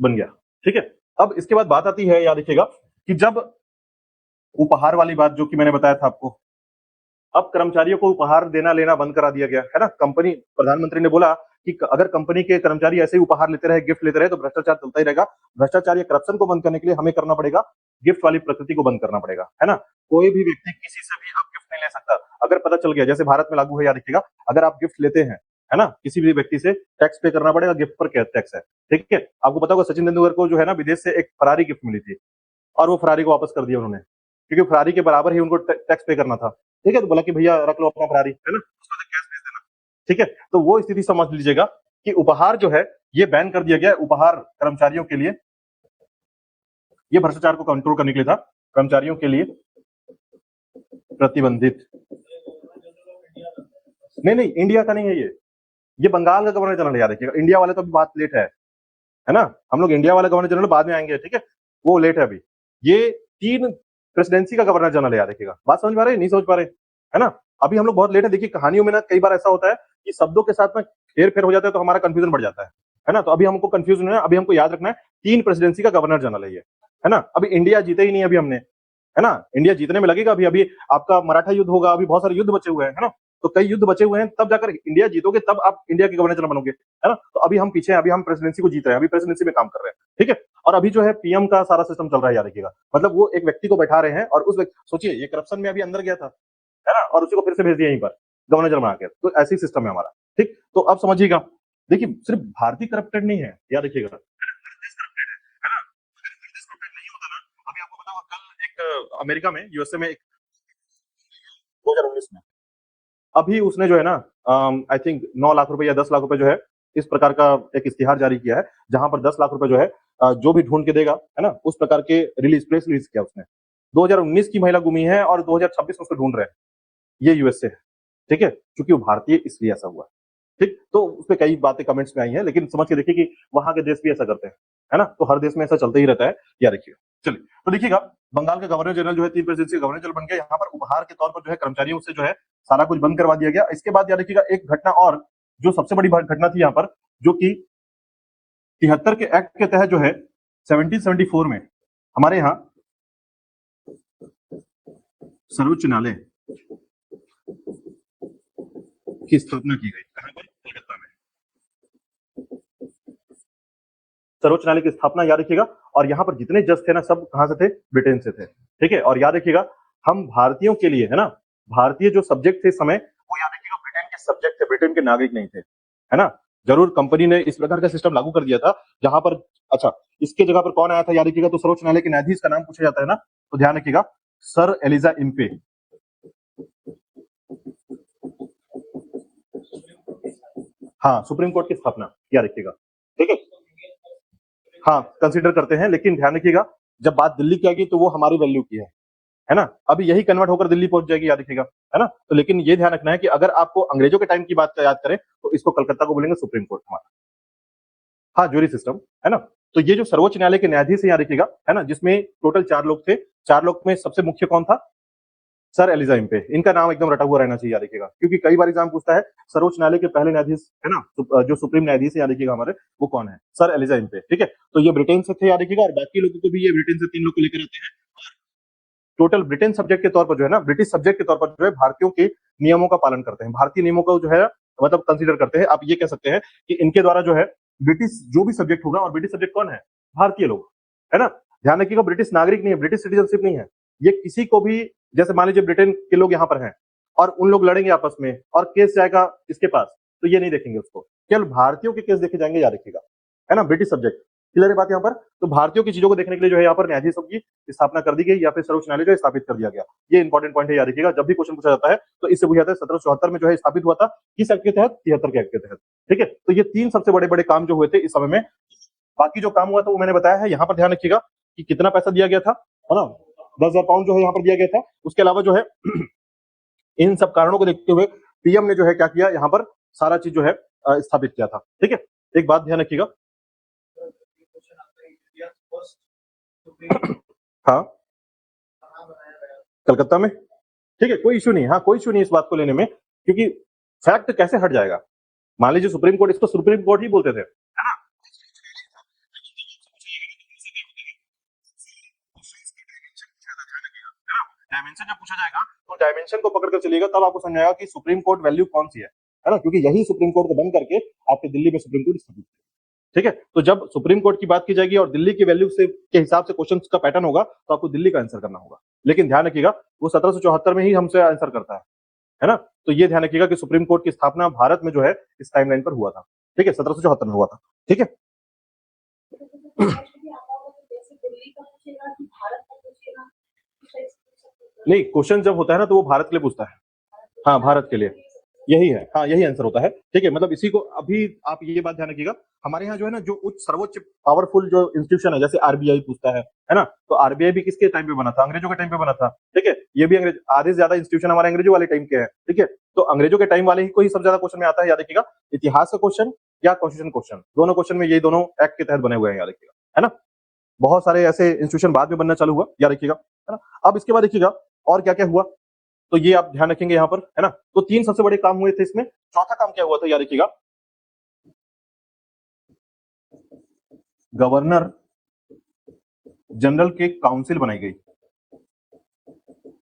बन गया। ठीक है, अब इसके बाद बात आती है, याद रखिएगा, कि जब उपहार वाली बात जो कि मैंने बताया था आपको, अब कर्मचारियों को उपहार देना लेना बंद करा दिया गया, है ना। कंपनी, प्रधानमंत्री ने बोला कि अगर कंपनी के कर्मचारी ऐसे ही उपहार लेते रहे, गिफ्ट लेते रहे, तो भ्रष्टाचार चलता ही रहेगा। भ्रष्टाचार या करप्शन को बंद करने के लिए हमें करना पड़ेगा, गिफ्ट वाली प्रकृति को बंद करना पड़ेगा, है ना। कोई भी व्यक्ति किसी से भी अब गिफ्ट नहीं ले सकता। अगर पता चल गया, जैसे भारत में लागू है, याद रखिएगा, अगर आप गिफ्ट लेते हैं, है ना, किसी भी व्यक्ति से टैक्स पे करना पड़ेगा, गिफ्ट पर क्या टैक्स है। ठीक है, आपको पता होगा सचिन तेंदुलकर को जो है ना विदेश से एक फरारी गिफ्ट मिली थी, और वो फरारी को वापस कर दिया उन्होंने, क्योंकि फरारी के बराबर ही उनको टैक्स पे करना था। ठीक है, तो बोला कि भैया रख लो अपना फरारी, है ना, उसको कैश भेज देना। ठीक है, तो वो स्थिति समझ लीजिएगा कि उपहार जो है ये बैन कर दिया गया है। उपहार कर्मचारियों के लिए, ये भ्रष्टाचार को कंट्रोल करने के लिए था, कर्मचारियों के लिए प्रतिबंधित। नहीं नहीं, इंडिया का नहीं है ये बंगाल का गवर्नर जनरल, याद रखिएगा। इंडिया वाले तो अभी बात लेट है ना, हम लोग इंडिया वाला गवर्नर जनरल बाद में आएंगे, ठीक है, वो लेट है अभी। ये तीन प्रेसिडेंसी का गवर्नर जनरल है, याद रखिएगा। बात समझ पा रहे, नहीं समझ पा रहे, है ना। अभी हम लोग बहुत लेट है। देखिए कहानियों में ना कई बार ऐसा होता है कि शब्दों के साथ में हेर फेर हो जाता है तो हमारा कंफ्यूजन बढ़ जाता है ना। तो अभी हमको कंफ्यूजन है, अभी हमको याद रखना है तीन प्रेसिडेंसी का गवर्नर जनरल है ये, है ना। अभी इंडिया जीते ही नहीं अभी हमने, है ना, इंडिया जीतने में लगेगा अभी। अभी आपका मराठा युद्ध होगा, अभी बहुत सारे युद्ध बचे हुए हैं, है ना, तो कई युद्ध बचे हुए हैं, तब जाकर इंडिया जीतोगे, तब आप इंडिया के गवर्नर जनरल बनोगे, है ना। तो अभी हम पीछे हैं, अभी हम प्रेसिडेंसी को जीत रहे हैं, अभी प्रेसिडेंसी में काम कर रहे हैं, ठीक है। और अभी जो है पीएम का सारा सिस्टम चल रहा है, याद रखिएगा। मतलब वो एक व्यक्ति को बैठा रहे हैं और उस व्यक्ति, सोचिए ये करप्शन में अभी अंदर गया था, है ना, और उसी को फिर से भेज दिया यहीं पर गवर्नर जनरल बना के। तो ऐसी सिस्टम है हमारा, ठीक। तो अब समझिएगा, देखिए सिर्फ भारतीय करप्टेड नहीं है, याद रखिएगा, अभी आपको बताओ, कल एक अमेरिका में, यूएसए में, 2019 में अभी उसने जो है ना, आई थिंक 9 लाख रुपए या 10 लाख रुपए जो है, इस प्रकार का एक इश्तिहार जारी किया है, जहां पर 10 लाख रुपए जो है जो भी ढूंढ के देगा, है ना, उस प्रकार के प्रेस रिलीज किया उसने। 2019 की महिला गुमी है और 2026 में उसको ढूंढ रहे हैं, ये यूएसए है, ठीक है, क्योंकि वो भारतीय इसलिए ऐसा हुआ। ठीक, तो उसपे कई बातें कमेंट्स में आई हैं, लेकिन समझ के देखिए कि वहां के देश भी ऐसा करते हैं, है ना, तो हर देश में ऐसा चलता ही रहता है, या रखिए। चलिए, तो देखिएगा, बंगाल के गवर्नर जनरल जो है, तीन प्रेसिडेंसी गवर्नर जनरल बन गया। यहाँ पर उपहार के तौर पर जो है कर्मचारियों से जो है सारा कुछ बंद करवा दिया गया। इसके बाद याद रखिएगा एक घटना और, जो सबसे बड़ी घटना थी यहाँ पर, जो कि 73 के एक्ट के तहत जो है 1774 में हमारे यहाँ सर्वोच्च न्यायालय की स्थापना की गई। कहां पर? कोलकाता में सर्वोच्च न्यायालय की स्थापना, याद रखिएगा। और यहाँ पर जितने जज थे ना, सब कहां से थे? ब्रिटेन से थे, ठीक है। और याद रखिएगा, हम भारतीयों के लिए, है ना, भारतीय जो सब्जेक्ट थे इस समय, वो याद रखिएगा ब्रिटेन के सब्जेक्ट थे, ब्रिटेन के नागरिक नहीं थे, है ना। जरूर कंपनी ने इस प्रकार का सिस्टम लागू कर दिया था, जहां पर, अच्छा, इसके जगह पर कौन आया था, याद रखिएगा। तो सर्वोच्च न्यायालय के न्यायाधीश का नाम पूछा जाता है ना, तो ध्यान रखिएगा, सर एलिजा इम्पे। हाँ, सुप्रीम कोर्ट की स्थापना, याद रखिएगा, ठीक है। हाँ कंसिडर करते हैं, लेकिन ध्यान रखिएगा जब बात दिल्ली की आएगी तो वो हमारी वैल्यू की है ना। अभी यही कन्वर्ट होकर दिल्ली पहुंच जाएगी, याद रखिएगा, है ना। तो लेकिन ये ध्यान रखना है कि अगर आपको अंग्रेजों के टाइम की बात याद करें तो इसको कलकत्ता को बोलेंगे सुप्रीम कोर्ट हमारा। हाँ ज्यूरी सिस्टम, है ना। तो ये जो सर्वोच्च न्यायालय के न्यायाधीश यहाँ रखिएगा, है ना, जिसमें टोटल 4 लोग थे। 4 लोग में सबसे मुख्य कौन था? Sir Elijah Impey. इनका नाम एकदम रटा हुआ रहना चाहिए, याद रखिएगा, क्योंकि कई बार एग्जाम पूछता है सर्वोच्च न्यायालय के पहले न्यायाधीश, है ना, जो सुप्रीम न्यायाधीश है, याद रखिएगा हमारे, वो कौन है? Sir Elijah Impey. ठीक है, तो ये ब्रिटेन से थे, याद रखिएगा, और बाकी लोगों को भी ये ब्रिटेन से 3 लोग को लेकर आते हैं। टोटल ब्रिटेन सब्जेक्ट के तौर पर जो है ना, ब्रिटिश सब्जेक्ट के तौर पर जो है भारतीयों के नियमों का पालन करते हैं, भारतीय नियमों को जो है मतलब कंसीडर करते हैं। आप ये कह सकते हैं कि इनके द्वारा जो है ब्रिटिश जो भी सब्जेक्ट होगा, और ब्रिटिश सब्जेक्ट कौन है? भारतीय लोग, है ना। ध्यान रखिएगा, ब्रिटिश नागरिक नहीं है, ब्रिटिश सिटीजनशिप नहीं है। ये किसी को भी, जैसे मान लीजिए ब्रिटेन के लोग यहाँ पर हैं और उन लोग लड़ेंगे आपस में और केस जाएगा इसके पास, तो ये नहीं देखेंगे उसको, केवल भारतीयों के केस देखे जाएंगे, याद रखिएगा, है ना। ब्रिटिश सब्जेक्ट, क्लियर है बात यहाँ पर। तो भारतीयों की चीजों को देखने के लिए जो है यहाँ पर न्यायाधीशों की स्थापना कर दी गई, या फिर सर्वोच्च न्यायालय जो है स्थापित कर दिया गया। ये इंपॉर्टेंट पॉइंट है, याद रखिएगा, जब भी क्वेश्चन पूछा जाता है तो इससे पूछा जाता है 1774 में जो है स्थापित हुआ था, किस एक्ट के तहत? 73 के एक्ट के तहत। ठीक है, तो ये 3 सबसे बड़े बड़े काम जो हुए थे इस समय में। बाकी जो काम हुआ था वो मैंने बताया है। यहाँ पर ध्यान रखिएगा कि कितना पैसा दिया गया था, है ना, 10,000 पाउंड जो है यहाँ पर दिया गया था। उसके अलावा जो है इन सब कारणों को देखते हुए पीएम ने जो है क्या किया, यहाँ पर सारा चीज जो है स्थापित किया था। ठीक है, एक बात ध्यान रखिएगा। हाँ कलकत्ता में, ठीक है, कोई इशू नहीं, हाँ कोई इशू नहीं इस बात को लेने में, क्योंकि फैक्ट कैसे हट जाएगा। मान लीजिए सुप्रीम कोर्ट, इसको सुप्रीम कोर्ट ही बोलते थे, है ना। डायमेंशन जब पूछा जाएगा तो डायमेंशन को पकड़ कर चलिएगा, तब आपको समझ आएगा कि सुप्रीम कोर्ट वैल्यू कौन सी है ना, क्योंकि यही सुप्रीम कोर्ट को बंद करके आपके दिल्ली में सुप्रीम कोर्ट स्थापित। ठीक है, तो जब सुप्रीम कोर्ट की बात की जाएगी और दिल्ली की वैल्यू से के हिसाब से क्वेश्चन का पैटर्न होगा, तो आपको दिल्ली का आंसर करना होगा। लेकिन ध्यान रखिएगा वो 1774 में ही हमसे आंसर करता है ना। तो ये ध्यान रखिएगा कि सुप्रीम कोर्ट की स्थापना भारत में जो है इस टाइमलाइन पर हुआ था। ठीक है, 1774 में हुआ था। ठीक है, नहीं क्वेश्चन जब होता है ना तो वो भारत के लिए पूछता है। हाँ भारत के लिए, यही है, हाँ यही आंसर होता है। ठीक है, मतलब इसी को अभी आप ये बात ध्यान रखिएगा, हमारे यहाँ जो है ना जो उच्च सर्वोच्च पावरफुल जो इंस्टीट्यूशन है, जैसे आरबीआई पूछता है ना, तो आरबीआई भी किसके टाइम पे बना था? अंग्रेजों के टाइम पे बना था। ठीक है, ये भी अंग्रेज, आधे से ज्यादा इंस्टीट्यूशन हमारे अंग्रेजों वाले टाइम के हैं। ठीक है, तो अंग्रेजों के टाइम वाले ही को ही सबसे ज्यादा क्वेश्चन में आता है, याद रखिएगा, इतिहास का क्वेश्चन या कॉन्स्टिट्यूशन क्वेश्चन, दोनों क्वेश्चन में ये दोनों एक्ट के तहत बने हुए हैं, याद रखिएगा, है ना। बहुत सारे ऐसे इंस्टीट्यूशन बाद में बनना चालू हुआ, याद रखिएगा, है ना। अब इसके बाद देखिएगा और क्या क्या हुआ, तो ये आप ध्यान रखेंगे यहाँ पर, है ना। तो 3 सबसे बड़े काम हुए थे इसमें। चौथा काम क्या हुआ था, याद रखिएगा, गवर्नर जनरल के काउंसिल बनाई गई,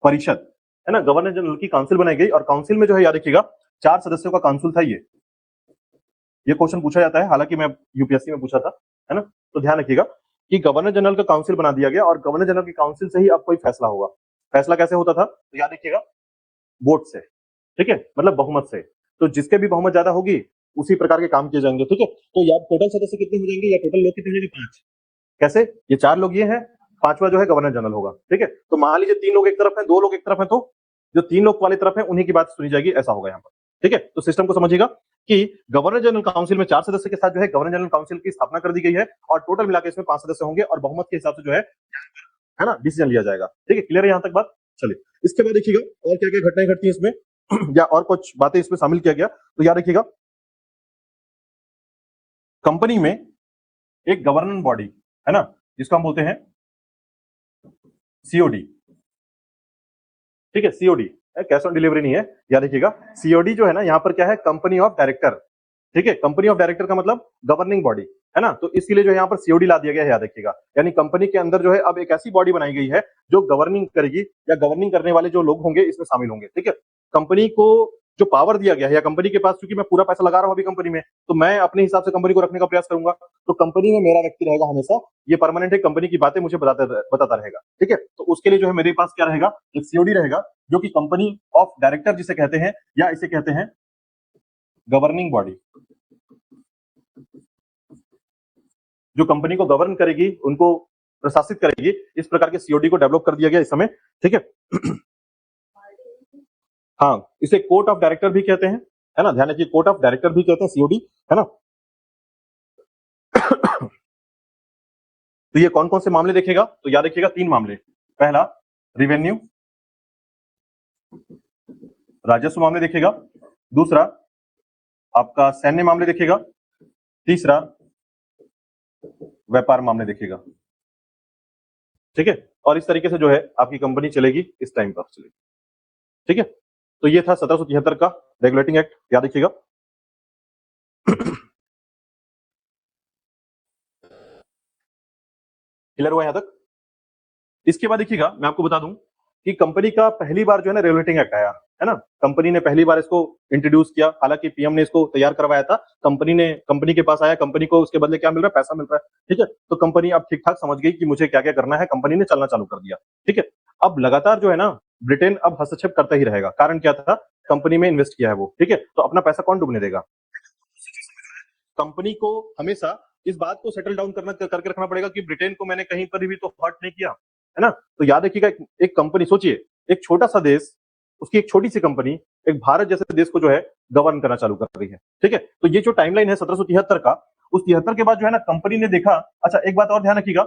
परिषद, है ना, गवर्नर जनरल की काउंसिल बनाई गई, और काउंसिल में जो है याद रखिएगा 4 सदस्यों का काउंसिल था। ये क्वेश्चन पूछा जाता है, हालांकि मैं यूपीएससी में पूछा था, है ना। तो ध्यान रखिएगा कि गवर्नर जनरल का काउंसिल बना दिया गया, और गवर्नर जनरल की काउंसिल से ही अब कोई फैसला होगा। फैसला कैसे होता था, तो याद रखिएगा वोट से। ठीक है, मतलब बहुमत से। तो जिसके भी बहुमत ज्यादा होगी उसी प्रकार के काम किए जाएंगे। ठीक है, तो याद टोटल सदस्य कितने हो जाएंगे, या टोटल लोग कितने हो जाएंगे? 5। कैसे? ये 4 लोग ये हैं, 5वां जो है गवर्नर जनरल होगा। ठीक है, तो मान लीजिए 3 लोग एक तरफ हैं, 2 लोग एक तरफ हैं, तो जो 3 लोग वाली तरफ है उन्हीं की बात सुनी जाएगी, ऐसा होगा यहाँ पर। ठीक है, तो सिस्टम को समझिएगा कि गवर्नर जनरल काउंसिल में 4 सदस्य के साथ जो है गवर्नर जनरल काउंसिल की स्थापना कर दी गई है, और टोटल मिलाकर इसमें 5 सदस्य होंगे, और बहुमत के हिसाब से जो है ना, डिसीजन लिया जाएगा। ठीक है, क्लियर है यहाँ तक बात? चलिए, इसके बाद देखिएगा और क्या क्या घटनाएं घटती है इसमें या और कुछ बातें इसमें शामिल किया गया, तो याद रखिएगा कंपनी में एक गवर्निंग बॉडी, है ना, जिसको हम बोलते हैं सीओडी। ठीक है, सीओडी कैश ऑन डिलीवरी नहीं है, याद रखिएगा। सीओडी जो है ना, यहाँ पर क्या है, कंपनी ऑफ डायरेक्टर। ठीक है, कंपनी ऑफ डायरेक्टर का मतलब गवर्निंग बॉडी, है ना। तो इसके लिए जो है यहाँ पर सीओडी ला दिया गया है, याद रखिएगा। यानी कंपनी के अंदर जो है अब एक ऐसी बॉडी बनाई गई है जो गवर्निंग करेगी, या गवर्निंग करने वाले जो लोग होंगे इसमें शामिल होंगे। ठीक है, कंपनी को जो पावर दिया गया है, या कंपनी के पास, क्योंकि मैं पूरा पैसा लगा रहा हूं अभी कंपनी में, तो मैं अपने हिसाब से कंपनी को रखने का प्रयास करूंगा। तो कंपनी में मेरा व्यक्ति रहेगा हमेशा, ये परमानेंट है, कंपनी की बातें मुझे बताता रहेगा। ठीक है, तो उसके लिए जो है मेरे पास क्या रहेगा, एक सीओडी रहेगा, जो कि कंपनी ऑफ डायरेक्टर जिसे कहते हैं, या इसे कहते हैं गवर्निंग बॉडी, जो कंपनी को गवर्न करेगी, उनको प्रशासित करेगी। इस प्रकार के सीओडी को डेवलप कर दिया गया इस समय। ठीक है, हाँ इसे कोर्ट ऑफ डायरेक्टर भी कहते हैं, है ना, ध्यान रखिए, कोर्ट ऑफ डायरेक्टर भी कहते हैं सीओडी, है ना। तो ये कौन कौन से मामले देखेगा? तो याद रखिएगा 3 मामले। पहला रिवेन्यू राजस्व मामले देखेगा, दूसरा आपका सैन्य मामले देखेगा, तीसरा व्यापार मामले देखेगा। ठीक है, और इस तरीके से जो है आपकी कंपनी चलेगी, इस टाइम पर चलेगी। ठीक है, तो ये था 1773 का रेगुलेटिंग एक्ट, याद रखिएगा। क्लियर हुआ यहां तक? इसके बाद देखिएगा, मैं आपको बता दूं कि कंपनी का पहली बार जो है ना रेगुलेटिंग एक्ट आया, है ना। कंपनी ने पहली बार इसको इंट्रोड्यूस किया, हालांकि पीएम ने इसको तैयार करवाया था, कंपनी के पास आया, कंपनी को उसके बदले क्या मिल रहा है? पैसा मिल रहा है। ठीक है, तो कंपनी अब ठीक ठाक समझ गई कि मुझे क्या क्या करना है, कंपनी ने चलना चालू कर दिया। ठीक है, अब लगातार जो है ना ब्रिटेन अब हस्तक्षेप करता ही रहेगा। कारण क्या था? कंपनी में इन्वेस्ट किया है वो। ठीक है, तो अपना पैसा कौन डूबने देगा? कंपनी को हमेशा इस बात को सेटल डाउन करके रखना पड़ेगा कि ब्रिटेन को मैंने कहीं पर भी तो हर्ट नहीं किया, है ना। तो याद रखिएगा, एक कंपनी, सोचिए एक छोटा सा देश, उसकी एक छोटी सी कंपनी एक भारत जैसे देश को जो है गवर्न करना चालू कर रही है। ठीक है, तो ये जो टाइमलाइन है 1773 का, उस 73 के बाद जो है ना कंपनी ने देखा। अच्छा, एक बात और ध्यान रखिएगा,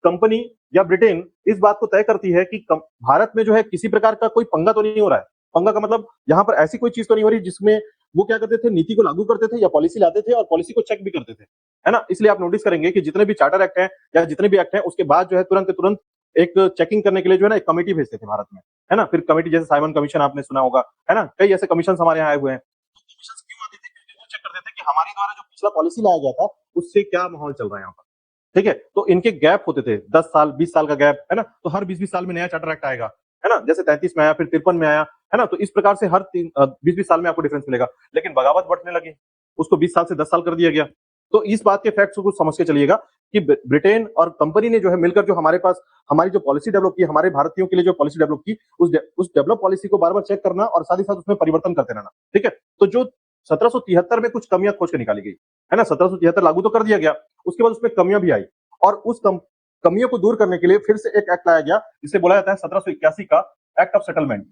कंपनी या ब्रिटेन इस बात को तय करती है कि भारत में जो है किसी प्रकार का कोई पंगा तो नहीं हो रहा है। पंगा का मतलब यहाँ पर ऐसी कोई चीज तो नहीं हो रही जिसमें वो क्या करते थे, नीति को लागू करते थे या पॉलिसी लाते थे और पॉलिसी को चेक भी करते थे, है ना। इसलिए आप नोटिस करेंगे कि जितने भी चार्टर एक्ट हैं या जितने भी एक्ट हैं, उसके बाद जो है तुरंत के तुरंत एक चेकिंग करने के लिए जो है ना एक कमेटी भेजते थे भारत में, है ना। फिर कमेटी जैसे साइमन कमीशन आपने सुना होगा, है ना, कई ऐसे कमीशन हमारे यहाँ आए हुए हैं। कमीशन क्यों आते थे? क्योंकि वो चेक करते थे कि हमारे द्वारा जो पिछला पॉलिसी लाया गया था उससे क्या माहौल चल रहा है यहाँ पर। ठीक है, तो इनके गैप होते थे 10 साल 20 साल का गैप, है ना। तो हर 20-20 साल में नया चार्टर एक्ट आएगा, है ना। जैसे 33 में आया, फिर 53 में आया, है ना। तो इस प्रकार से हर 20-20 साल में आपको डिफरेंस मिलेगा। लेकिन बगावत बढ़ने लगी, उसको 20 साल से 10 साल कर दिया गया। तो इस बात के फैक्ट्स को समझ के चलिएगा कि ब्रिटेन और कंपनी ने जो है मिलकर जो हमारे पास हमारी जो पॉलिसी डेवलप की, हमारे भारतीयों के लिए जो पॉलिसी डेवलप की, उस डेवलप पॉलिसी को बार बार चेक करना और साथ ही साथ उसमें परिवर्तन करते रहना। ठीक है, तो जो 1773 में कुछ कमियां खोज के निकाली गई, है ना। 1773 लागू तो कर दिया गया, उसके बाद उसमें कमियां भी आई, और उस कमियों को दूर करने के लिए फिर से एक एक्ट लाया गया, जिसे बोला जाता है 1781 का एक्ट ऑफ सेटलमेंट।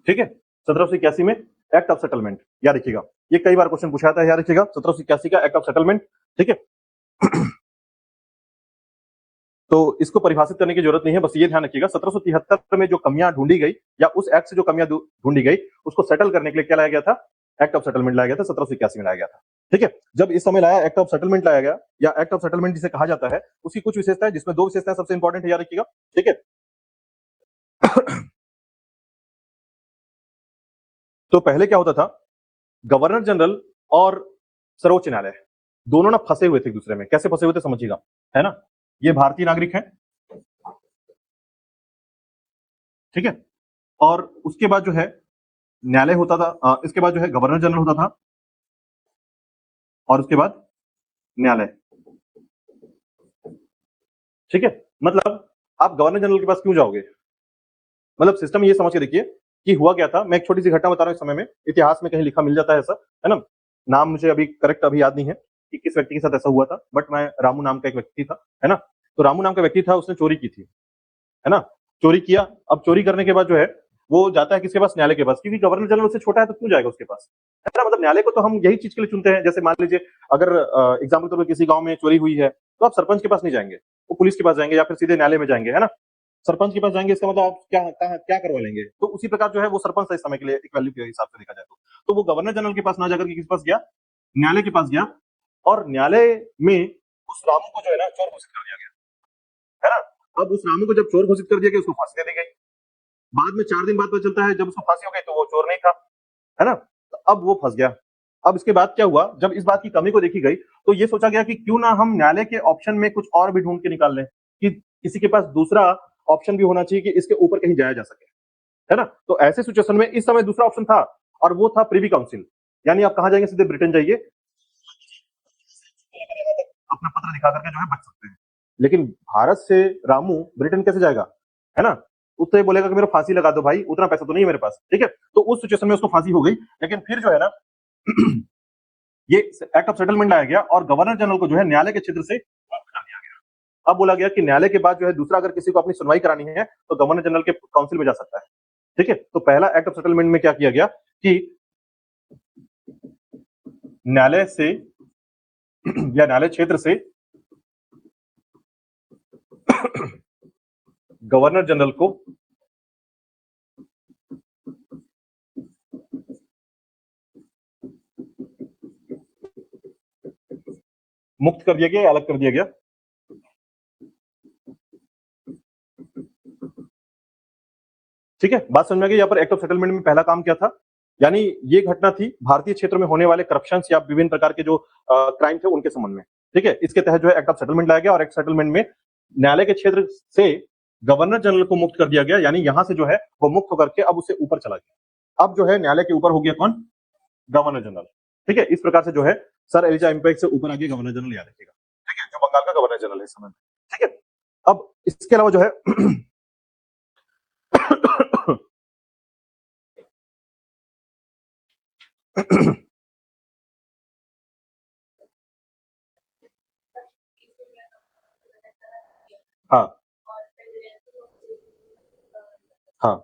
ठीक है, 1781 में एक्ट ऑफ सेटलमेंट, याद रखिएगा। ये कई बार क्वेश्चन पूछा था, याद रखिएगा 1781 का एक्ट ऑफ सेटलमेंट। ठीक है, तो इसको परिभाषित करने की जरूरत नहीं है, बस ये ध्यान रखिएगा 1773 में जो कमियां ढूंढी गई या उस एक्ट से जो कमियां ढूंढी गई, उसको सेटल करने के लिए क्या लाया गया था? एक्ट ऑफ सेटलमेंट लाया गया था, 1781 में लाया गया था। ठीक है, जब इस समय लाया, एक्ट ऑफ सेटलमेंट लाया गया या एक्ट ऑफ सेटलमेंट जिसे कहा जाता है, उसकी कुछ विशेषताएं, जिसमें 2 विशेषताएं सबसे इंपॉर्टेंट है, याद रखिएगा। ठीक है, तो पहले क्या होता था, गवर्नर जनरल और सर्वोच्च न्यायालय दोनों ना फंसे हुए थे एक दूसरे में। कैसे फंसे हुए थे समझिएगा, है ना। ये भारतीय नागरिक है, ठीक है, और उसके बाद जो है न्यायालय होता था, इसके बाद जो है गवर्नर जनरल होता था, और उसके बाद न्यायालय। ठीक है, मतलब आप गवर्नर जनरल के पास क्यों जाओगे? मतलब सिस्टम ये समझ के देखिए कि हुआ क्या था। मैं एक छोटी सी घटना बता रहा हूं, इस समय में इतिहास में कहीं लिखा मिल जाता है ऐसा, है ना। नाम मुझे अभी करेक्ट अभी याद नहीं है कि किस व्यक्ति के साथ ऐसा हुआ था, बट मैं रामू नाम का एक व्यक्ति था, है ना। तो रामू नाम का व्यक्ति था, उसने चोरी की थी, है ना। चोरी किया, अब चोरी करने के बाद जो है वो जाता है किसके पास? न्यायालय के पास, क्योंकि गवर्नर जनरल उससे छोटा है तो क्यों जाएगा उसके पास, है ना। मतलब न्यायालय को तो हम यही चीज के लिए चुनते हैं। जैसे मान लीजिए अगर एग्जाम्पल के तौर पर किसी गांव में चोरी हुई है, तो आप सरपंच के पास नहीं जाएंगे, वो पुलिस के पास जाएंगे या फिर सीधे न्यायालय में जाएंगे, है ना। सरपंच के पास जाएंगे, इसका मतलब आप क्या करवा लेंगे। तो उसी प्रकार जो है वो सरपंच था इस समय के लिए, एक वैल्यू के हिसाब से देखा जाए तो वो गवर्नर जनरल के पास ना जाकर के किस पास गया? न्यायालय के पास गया, और न्यायालय में उस रामू को जो है ना चोर घोषित कर दिया गया, है ना। अब उस रामू को जब चोर घोषित कर दिया गया, उसको फांसी दे दी गई। बाद में 4 दिन बाद पता चलता है जब उसको फांसी हो गई तो वो चोर नहीं था, है ना। तो अब वो फंस गया। अब इसके बाद क्या हुआ, जब इस बात की कमी को देखी गई, तो ये सोचा गया कि क्यों ना हम न्यायालय के ऑप्शन में कुछ और भी ढूंढ के निकाल लें, कि किसी के पास दूसरा ऑप्शन भी होना चाहिए कि इसके ऊपर कहीं जाया जा सके, है ना। तो ऐसे सिचुएशन में इस समय दूसरा ऑप्शन था, और वो था प्रिवी काउंसिल। यानी आप कहां जाएंगे? सीधे ब्रिटेन जाइए, अपना पत्र दिखा करके जो है बच सकते हैं। लेकिन भारत से रामू ब्रिटेन कैसे जाएगा, है ना। उससे ये बोलेगा कि मेरे फांसी लगा दो भाई, उतना पैसा तो नहीं है मेरे पास। ठीक है, तो उस सिचुएशन में उसको फांसी हो गई। लेकिन फिर जो है ना ये एक्ट ऑफ सेटलमेंट लाया गया और गवर्नर जनरल को जो है न्यायालय के क्षेत्र से हटा दिया गया। अब बोला गया कि न्यायालय के बाद जो है दूसरा अगर किसी को अपनी सुनवाई करानी है तो गवर्नर जनरल के काउंसिल में जा सकता है। ठीक है, तो पहला एक्ट ऑफ सेटलमेंट में क्या किया गया कि न्यायालय से या न्यायालय क्षेत्र से गवर्नर जनरल को मुक्त कर दिया गया या अलग कर दिया गया। ठीक है, बात समझ में आ गई। यहाँ पर एक्ट ऑफ सेटलमेंट में पहला काम क्या था, यानी ये घटना थी भारतीय क्षेत्र में होने वाले करप्शन या विभिन्न प्रकार के जो क्राइम थे उनके संबंध में। ठीक है, इसके तहत जो है एक्ट ऑफ सेटलमेंट लाया गया और एक्ट सेटलमेंट में न्यायालय के क्षेत्र से गवर्नर जनरल को मुक्त कर दिया गया, यानी यहां से जो है वो मुक्त होकर के अब उससे ऊपर चला गया। अब जो है न्यायालय के ऊपर हो गया कौन, गवर्नर जनरल। ठीक है, इस प्रकार से जो है सर एलिजा इम्पैक्ट से ऊपर आ गया गवर्नर जनरल, याद रखिएगा। ठीक है, जो बंगाल का गवर्नर जनरल है इस समय। ठीक है, अब इसके अलावा जो है हाँ हाँ,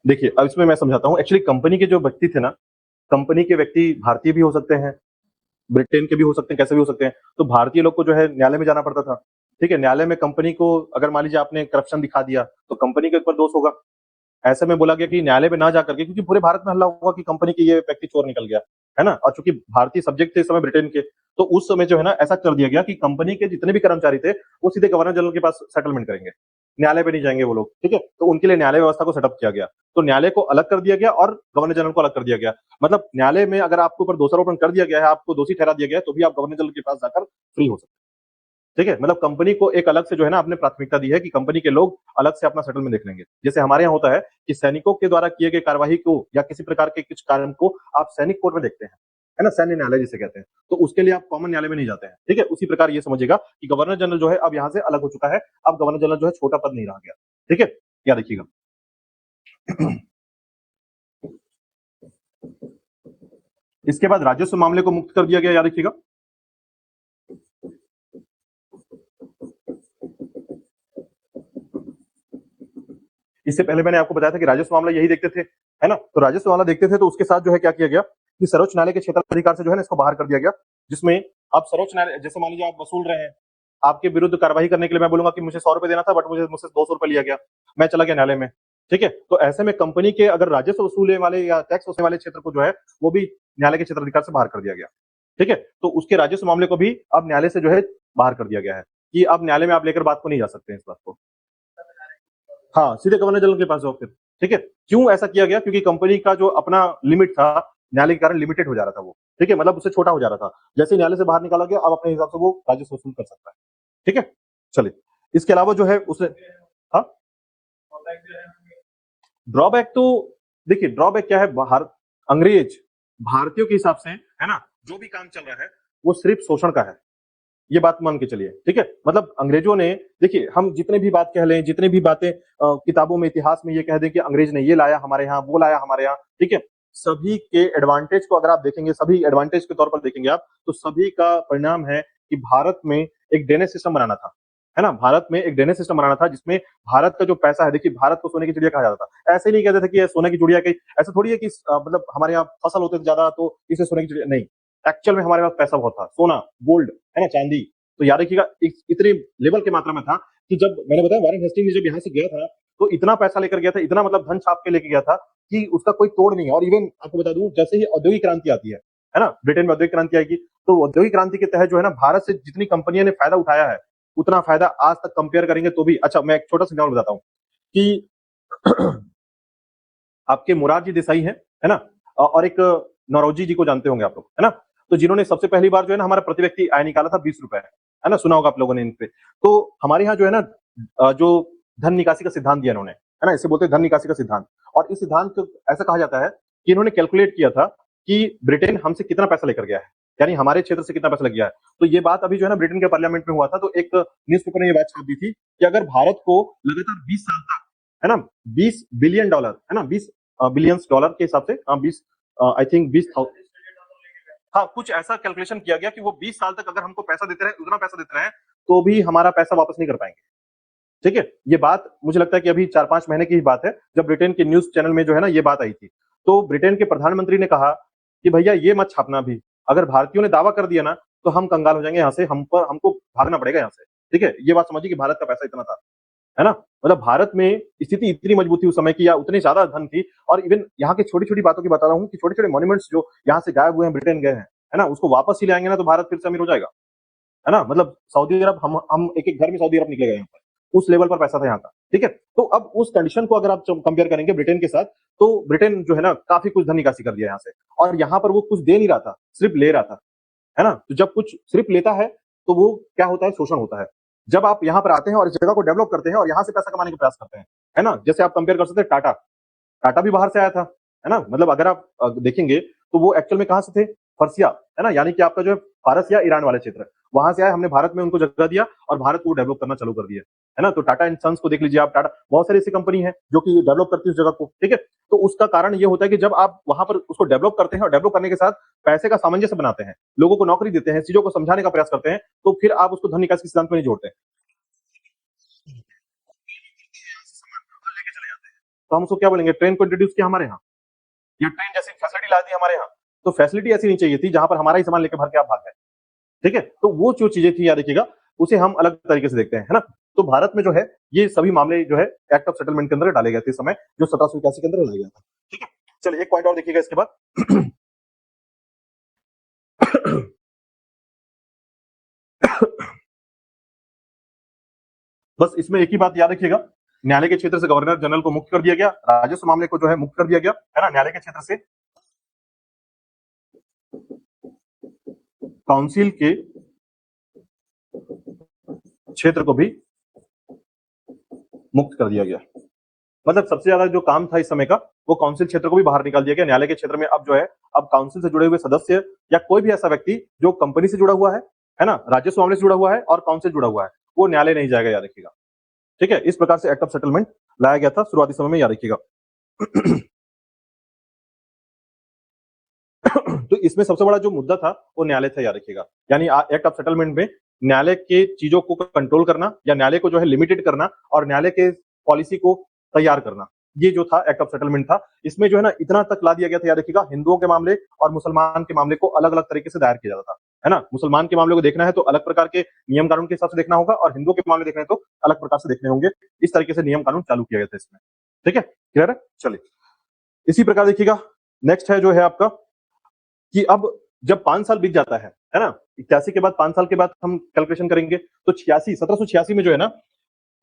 देखिए अब इसमें मैं समझाता हूँ। एक्चुअली कंपनी के जो व्यक्ति थे ना, कंपनी के व्यक्ति भारतीय भी हो सकते हैं, ब्रिटेन के भी हो सकते हैं, कैसे भी हो सकते हैं। तो भारतीय लोग को जो है न्यायालय में जाना पड़ता था। ठीक है, न्यायालय में कंपनी को अगर मान लीजिए आपने करप्शन दिखा दिया तो कंपनी के ऊपर दोष होगा। ऐसे में बोला गया कि न्यायालय में ना जाकर के, क्योंकि पूरे भारत में हल्ला हुआ कि कंपनी की ये व्यक्ति चोर निकल गया, है ना। और चूंकि भारतीय सब्जेक्ट थे इस समय ब्रिटेन के, तो उस समय जो है ना ऐसा कर दिया गया कि कंपनी के जितने भी कर्मचारी थे वो सीधे गवर्नर जनरल के पास सेटलमेंट करेंगे, न्यायालय पे नहीं जाएंगे वो लोग। ठीक है, तो उनके लिए न्यायालय व्यवस्था को सेटअप किया गया। तो न्यायालय को अलग कर दिया गया और गवर्नर जनरल को अलग कर दिया गया। मतलब न्यायालय में अगर आपके ऊपर दोषारोपण कर दिया गया है, आपको दोषी ठहरा दिया गया है, तो भी आप गवर्नर जनरल के पास जाकर फ्री हो सकते हैं। ठीक है, मतलब कंपनी को एक अलग से जो है ना आपने प्राथमिकता दी है कि कंपनी के लोग अलग से अपना सेटलमेंट देख लेंगे। जैसे हमारे यहाँ होता है कि सैनिकों के द्वारा किए गए कार्यवाही को या किसी प्रकार के कुछ कारण को आप सैनिक कोर्ट में देखते हैं, है ना, सैन्य न्यायालय जिसे कहते हैं। तो उसके लिए आप कॉमन न्यायालय में नहीं जाते हैं। ठीक है, उसी प्रकार ये समझिएगा कि गवर्नर जनरल जो है अब यहाँ से अलग हो चुका है। अब गवर्नर जनरल जो है छोटा पद नहीं रह गया। ठीक है, क्या देखिएगा इसके बाद राजस्व मामले को मुक्त कर दिया गया, याद रखिएगा। इससे पहले मैंने आपको बताया था कि राजस्व मामला यही देखते थे, है ना। तो राजस्व मामला देखते थे तो उसके साथ जो है क्या किया गया कि सर्वोच्च न्यायालय के क्षेत्राधिकार से जो है ना इसको बाहर कर दिया गया, जिसमें अब सर्वोच्च न्यायालय, जैसे मान लीजिए आप वसूल रहे हैं, आपके विरुद्ध कार्रवाई करने के लिए मैं बोलूंगा कि मुझे 100 रुपए देना था, बट मुझसे 200 रुपए लिया गया, मैं चला गया न्यायालय में। ठीक है, तो ऐसे में कंपनी के अगर राजस्व वसूलने वाले या टैक्स वसूलने वाले क्षेत्र को जो है वो भी न्यायालय के क्षेत्राधिकार से बाहर कर दिया गया। ठीक है, तो उसके राजस्व मामले को भी अब न्यायालय से जो है बाहर कर दिया गया है कि अब न्यायालय में आप लेकर बात को नहीं जा सकते हैं इस बात को। हाँ, सीधे गवर्नर जनरल के पास जाओ फिर। ठीक है, क्यों ऐसा किया गया, क्योंकि कंपनी का जो अपना लिमिट था न्यायालय के कारण लिमिटेड हो जा रहा था वो। ठीक है, मतलब उससे छोटा हो जा रहा था। जैसे न्यायालय से बाहर निकाला गया, अब अपने हिसाब से वो राजस्व वसूल कर सकता है। ठीक है, चलिए इसके अलावा जो है उसे, हाँ, ड्रॉबैक तो देखिए, ड्रॉबैक क्या है, बाहर अंग्रेज भारतीयों के हिसाब से, है ना, जो भी काम चल रहा है वो सिर्फ शोषण का है, ये बात मान के चलिए। ठीक है, मतलब अंग्रेजों ने, देखिए हम जितने भी बात कह लें, जितने भी बातें किताबों में इतिहास में ये कह दें कि अंग्रेज ने ये लाया हमारे यहाँ, वो लाया हमारे यहाँ, ठीक है, सभी के एडवांटेज को अगर आप देखेंगे, सभी एडवांटेज के तौर पर देखेंगे आप, तो सभी का परिणाम है कि भारत में एक ड्रेनेज सिस्टम बनाना था, है ना। भारत में एक ड्रेनेज सिस्टम बनाना था जिसमें भारत का जो पैसा है, देखिए भारत को सोने की चिड़िया कहा जाता था। ऐसे नहीं कहते थे कि ये सोने की चिड़िया, कहीं ऐसा थोड़ी है कि मतलब हमारे यहाँ फसल होते थे ज्यादा तो इसे सोने की चिड़िया, नहीं। एक्चुअल में हमारे पास पैसा बहुत था, सोना, गोल्ड, है ना, चांदी। तो याद रखिएगा इतने लेवल के मात्रा में था कि जब मैंने बताया वारेन हेस्टिंग्स जब यहाँ से गया था तो इतना पैसा लेकर गया था, इतना मतलब धन छाप के लेके गया था कि उसका कोई तोड़ नहीं है। और इवन आपको बता दूं, जैसे ही औद्योगिक क्रांति आती है ना, ब्रिटेन में औद्योगिक क्रांति आएगी, तो औद्योगिक क्रांति के तहत जो है ना भारत से जितनी कंपनियों ने फायदा उठाया है उतना फायदा आज तक कंपेयर करेंगे तो भी। अच्छा, मैं एक छोटा सा एग्जाम्पल बताता हूँ कि आपके मोरारजी देसाई है ना, और एक नौरोजी जी को जानते होंगे आप लोग, है ना। तो जिन्होंने सबसे पहली बार जो है ना हमारा प्रति व्यक्ति आय निकाला था 20 रुपए, है ना, सुना होगा आप लोगों ने इन पे। तो हमारे यहाँ जो है ना जो धन निकासी का सिद्धांत दिया इन्होंने, है ना, इसे बोलते हैं धन निकासी का सिद्धांत। और इस सिद्धांत को ऐसा कहा जाता है कि इन्होंने कैलकुलेट किया था कि ब्रिटेन हमसे कितना पैसा लेकर गया है, यानी हमारे क्षेत्र से कितना पैसा लग गया है। तो ये बात अभी जो है ना ब्रिटेन के पार्लियामेंट में हुआ था, तो एक न्यूज़पेपर ने ये बात छाप दी थी कि अगर भारत को लगातार 20 साल तक, है ना, 20 बिलियन डॉलर, है ना, 20 बिलियंस डॉलर के हिसाब से, 20 आई थिंक 20,000, हाँ कुछ ऐसा कैलकुलेशन किया गया कि वो 20 साल तक अगर हमको पैसा देते रहे, उतना पैसा देते रहे, तो भी हमारा पैसा वापस नहीं कर पाएंगे। ठीक है, ये बात मुझे लगता है कि अभी 4-5 महीने की ही बात है जब ब्रिटेन के न्यूज चैनल में जो है ना ये बात आई थी। तो ब्रिटेन के प्रधानमंत्री ने कहा कि भैया ये मत छापना भी, अगर भारतीयों ने दावा कर दिया ना तो हम कंगाल हो जाएंगे यहाँ से, हमको भागना पड़ेगा यहाँ से। ठीक है, ये बात समझिए कि भारत का पैसा इतना था, है ना? मतलब भारत में स्थिति इतनी मजबूत थी उस समय की, या उतनी ज्यादा धन थी, और इवन यहाँ की छोटी छोटी बातों की बता रहा हूँ कि छोटे छोटे मॉन्यूमेंट्स जो यहाँ से गायब हुए हैं, ब्रिटेन गए हैं, है ना, उसको वापस ही ले आएंगे ना तो भारत फिर से अमीर हो जाएगा, है ना? मतलब सऊदी अरब, हम एक एक घर में सऊदी अरब निकलेगा यहाँ पर, उस लेवल पर पैसा था यहाँ का। ठीक है, तो अब उस कंडीशन को अगर आप कंपेयर करेंगे ब्रिटेन के साथ, तो ब्रिटेन जो है ना काफी कुछ धन निकासी कर दिया यहाँ से, और यहाँ पर वो कुछ दे नहीं रहा था, सिर्फ ले रहा था, है ना? तो जब कुछ सिर्फ लेता है तो वो क्या होता है, शोषण होता है। जब आप यहाँ पर आते हैं और इस जगह को डेवलप करते हैं और यहाँ से पैसा कमाने का प्रयास करते हैं, है ना? जैसे आप कंपेयर कर सकते हैं टाटा, टाटा भी बाहर से आया था, है ना? मतलब अगर आप देखेंगे तो वो एक्चुअल में कहां से थे, फर्सिया, है ना, यानी कि आपका जो है फारस या ईरान वाले क्षेत्र, वहां से आए, हमने भारत में उनको जगह दिया और भारत को डेवलप करना चालू कर दिया, है ना? तो टाटा एंड सन्स को देख लीजिए आप, टाटा, बहुत सारी ऐसी कंपनी है जो कि डेवलप करती है उस जगह को। ठीक है, तो उसका कारण ये होता है कि जब आप वहां पर उसको डेवलप करते हैं और डेवलप करने के साथ पैसे का सामंजस्य बनाते हैं, लोगों को नौकरी देते हैं, चीजों को समझाने का प्रयास करते हैं, तो फिर आप उसको धन निकासी के सिद्धांत में नहीं जोड़ते। तो हम उसको क्या बोलेंगे, ट्रेन को इंट्रोड्यूस किया हमारे यहाँ, या ट्रेन जैसी फैसिलिटी ला दी हमारे यहाँ, तो फैसिलिटी ऐसी नहीं चाहिए थी जहां पर हमारा ही सामान लेकर भर के आप भाग गए। ठीक है, तो वो जो चीजें थी याद रखिएगा, उसे हम अलग तरीके से देखते हैं, है ना? तो भारत में जो है ये सभी मामले जो है एक्ट ऑफ सेटलमेंट के अंदर डाले गए थे इस समय, जो 1781 के अंदर लाया गया था। ठीक है, चलिए एक पॉइंट और देखिएगा इसके बाद। बस इसमें एक ही बात याद रखिएगा, न्यायालय के क्षेत्र से गवर्नर जनरल को मुक्त कर दिया गया, राजस्व मामले को जो है मुक्त कर दिया गया, है ना, न्यायालय के क्षेत्र से। काउंसिल के क्षेत्र को भी मुक्त कर दिया गया। मतलब सबसे ज्यादा जो काम था इस समय का, वो काउंसिल क्षेत्र को भी बाहर निकाल दिया गया। न्यायालय के क्षेत्र में अब जो है, अब काउंसिल से जुड़े हुए सदस्य या कोई भी ऐसा व्यक्ति जो कंपनी से जुड़ा हुआ है ना, राजस्व मामले से जुड़ा हुआ है और काउंसिल से जुड़ा हुआ है, वो न्यायालय नहीं जाएगा, याद रखिएगा। ठीक है, इस प्रकार से एक्ट ऑफ सेटलमेंट लाया गया था शुरुआती समय में, याद रखिएगा। तो इसमें सबसे बड़ा जो मुद्दा था वो न्यायालय था, याद रखिएगा। यानी एक्ट ऑफ सेटलमेंट में न्यायालय के चीजों को कंट्रोल करना या न्यायालय को जो है लिमिटेड करना और न्यायालय के पॉलिसी को तैयार करना, ये जो था एक्ट ऑफ सेटलमेंट था। इसमें जो है ना इतना तक ला दिया गया था, याद रखिएगा, हिंदुओं के मामले और मुसलमान के मामले को अलग अलग तरीके से दायर किया जाता था, है ना? मुसलमान के मामले को देखना है तो अलग प्रकार के नियम कानून के हिसाब से देखना होगा, और हिंदुओं के मामले देखना है तो अलग प्रकार से देखने होंगे। इस तरीके से नियम कानून चालू किया गया था इसमें। ठीक है, क्लियर है? चलिए इसी प्रकार देखिएगा, नेक्स्ट है जो है आपका कि अब जब 5 साल बीत जाता है ना, 81 के बाद 5 साल के बाद हम कैलकुलेशन करेंगे, तो 1786 में जो है ना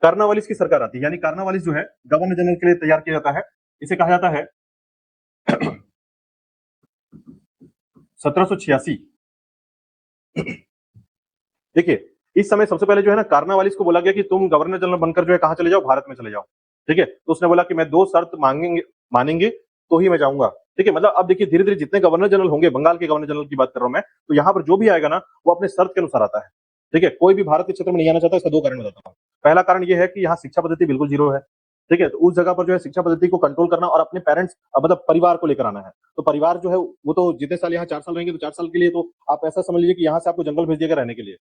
कार्नावालिस की सरकार आती है। यानी कार्नावालिस जो है गवर्नर जनरल के लिए तैयार किया जाता है, इसे कहा जाता है 1786। देखिए, इस समय सबसे पहले जो है ना कार्नावालिस को बोला गया कि तुम गवर्नर जनरल बनकर जो है कहां चले जाओ, भारत में चले जाओ। ठीक है, तो उसने बोला कि मैं 2 शर्त मानेंगे तो ही मैं जाऊंगा। ठीक है, मतलब अब देखिए धीरे धीरे जितने गवर्नर जनरल होंगे, बंगाल के गवर्नर जनरल की बात कर रहा हूं मैं, तो यहाँ पर जो भी आएगा ना वो अपने शर्त के अनुसार आता है। ठीक है, कोई भी भारत के क्षेत्र में नहीं आना चाहता। इसका 2 कारण बताता हूँ। पहला कारण ये है कि यहाँ शिक्षा पद्धति बिल्कुल जीरो है। ठीक है, तो उस जगह पर जो है शिक्षा पद्धति को कंट्रोल करना और अपने पेरेंट्स, मतलब परिवार को लेकर आना है। तो परिवार जो है वो तो जितने साल यहाँ 4 साल रहेंगे, तो 4 साल के लिए तो आप ऐसा समझ लीजिए कि यहाँ से आपको जंगल भेज दिया रहने के लिए,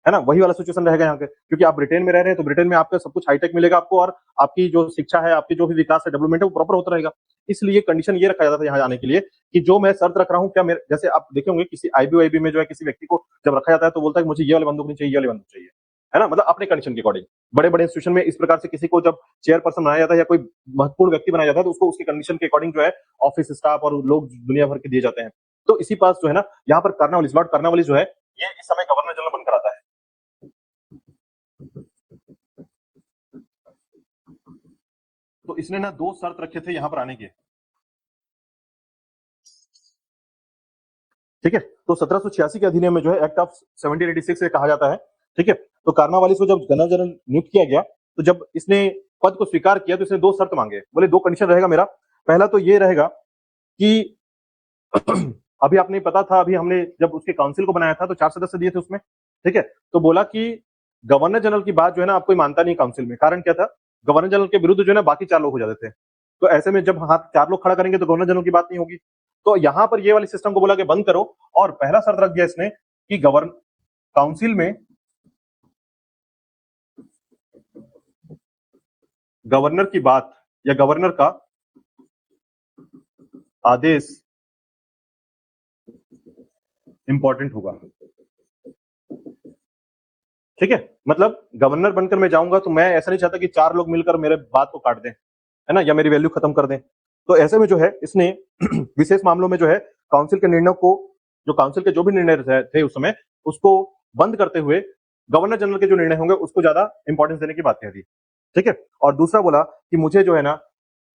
है ना? वही वाला सिचुएशन रहेगा यहाँ पे, क्योंकि आप ब्रिटेन में रह रहे हैं, तो ब्रिटेन में आपका सब कुछ हाईटेक मिलेगा आपको, और आपकी जो शिक्षा है, आपकी जो भी विकास है, डेवलपमेंट है, वो प्रॉपर होता रहेगा। इसलिए कंडीशन ये रखा जाता था यहाँ जाने के लिए कि जो मैं शर्त रख रहा हूँ, क्या मेरे जैसे आप देखे होंगे किसी आईबी में जो है किसी व्यक्ति को जब रखा जाता है तो बोलता है कि मुझे ये वाली बंदूक नहीं चाहिए, ये वाली बंदूक चाहिए, है ना? मतलब अपने कंडीशन के अकॉर्डिंग। बड़े बड़े इंस्टीट्यूशन में इस प्रकार से किसी को जब चेयरपर्सन बनाया जाता है या कोई महत्वपूर्ण व्यक्ति बनाया जाता है, तो उसको उसकी कंडीशन के अकॉर्डिंग जो है ऑफिस स्टाफ और लोग दुनिया भर के दिए जाते हैं। तो इसी पास जो है ना यहाँ पर कार्नावालिस, लॉर्ड कार्नावालिस जो है, ये इस समय गवर्नर जनरल बनकर आता है। तो इसने ना 2 शर्त रखे थे यहाँ पर आने के। ठीक है, तो 1786 के अधिनियम में जो है एक्ट ऑफ 1786 से कहा जाता है। ठीक है, तो कार्नावालिस को जब गवर्नर जनरल नियुक्त किया गया, तो जब इसने पद को स्वीकार किया तो इसने 2 शर्त मांगे। बोले 2 कंडीशन रहेगा मेरा। पहला तो ये रहेगा कि अभी आपने पता था, अभी हमने जब उसके काउंसिल को बनाया था तो 4 सदस्य दिए थे उसमें। ठीक है, तो बोला कि गवर्नर जनरल की बात जो है ना आप कोई मानता नहीं काउंसिल में। कारण क्या था, गवर्नर जनरल के विरुद्ध जो है ना बाकी 4 लोग हो जाते थे। तो ऐसे में जब हाथ 4 लोग खड़ा करेंगे तो गवर्नर जनरल की बात नहीं होगी। तो यहाँ पर ये वाले सिस्टम को बोला कि बंद करो, और पहला शर्त रख दिया इसने कि गवर्न काउंसिल में गवर्नर की बात या गवर्नर का आदेश इंपॉर्टेंट होगा। ठीक है, मतलब गवर्नर बनकर मैं जाऊंगा तो मैं ऐसा नहीं चाहता कि 4 लोग मिलकर मेरे बात को काट दें, है ना, या मेरी वैल्यू खत्म कर दें। तो ऐसे में जो है इसने विशेष मामलों में जो है काउंसिल के निर्णय को, जो काउंसिल के जो भी निर्णय थे उस समय, उसको बंद करते हुए गवर्नर जनरल के जो निर्णय होंगे उसको ज्यादा इंपॉर्टेंस देने की बात कह दी। ठीक है, और दूसरा बोला कि मुझे जो है ना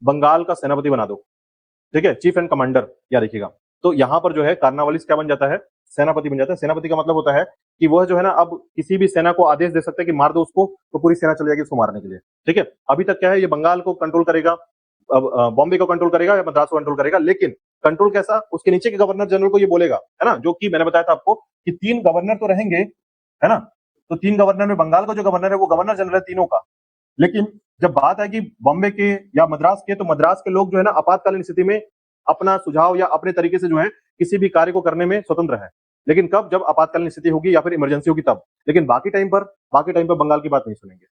बंगाल का सेनापति बना दो। ठीक है, चीफ एंड कमांडर, याद रखिएगा। तो यहां पर जो है कार्नावालिस क्या बन जाता है, सेनापति बन जाता है। सेनापति का मतलब होता है कि वह जो है ना अब किसी भी सेना को आदेश दे सकता है कि मार दो उसको, तो पूरी सेना चली जाएगी उसको मारने के लिए। ठीक है, अभी तक क्या है, ये बंगाल को कंट्रोल करेगा, बॉम्बे को कंट्रोल करेगा या मद्रास को कंट्रोल करेगा, लेकिन कंट्रोल कैसा, उसके नीचे के गवर्नर जनरल को ये बोलेगा, है ना, जो कि मैंने बताया था आपको कि 3 गवर्नर तो रहेंगे, है ना। तो 3 गवर्नर में बंगाल का जो गवर्नर है वो गवर्नर जनरल है तीनों का। लेकिन जब बात है कि बॉम्बे के या मद्रास के, तो मद्रास के लोग जो है ना आपातकालीन स्थिति में अपना सुझाव या अपने तरीके से जो है किसी भी कार्य को करने में स्वतंत्र है। लेकिन कब, जब आपातकालीन स्थिति होगी या फिर इमरजेंसी होगी तब। लेकिन बाकी टाइम पर बंगाल की बात नहीं सुनेंगे,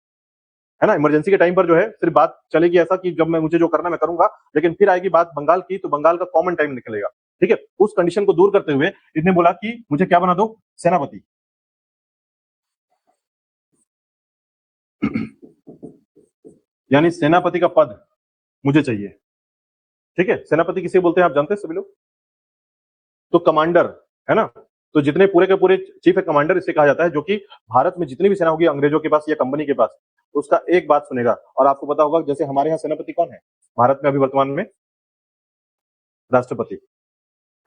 है ना। इमरजेंसी के टाइम पर जो है सिर्फ बात चलेगी ऐसा कि जब मैं, मुझे जो करना मैं करूंगा, लेकिन फिर आएगी बात बंगाल की, तो बंगाल का कॉमन टाइम निकलेगा। ठीक है, उस कंडीशन को दूर करते हुए इसने बोला कि मुझे क्या बना दो, सेनापति। यानी सेनापति का पद मुझे चाहिए। ठीक है, सेनापति किसे बोलते हैं आप जानते हैं सभी लोग? तो कमांडर, है ना। तो जितने पूरे के पूरे चीफ है कमांडर इसे कहा जाता है, जो कि भारत में जितनी भी सेना होगी अंग्रेजों के पास या कंपनी के पास, उसका एक बात सुनेगा। और आपको पता होगा जैसे हमारे यहाँ सेनापति कौन है भारत में अभी वर्तमान में, राष्ट्रपति,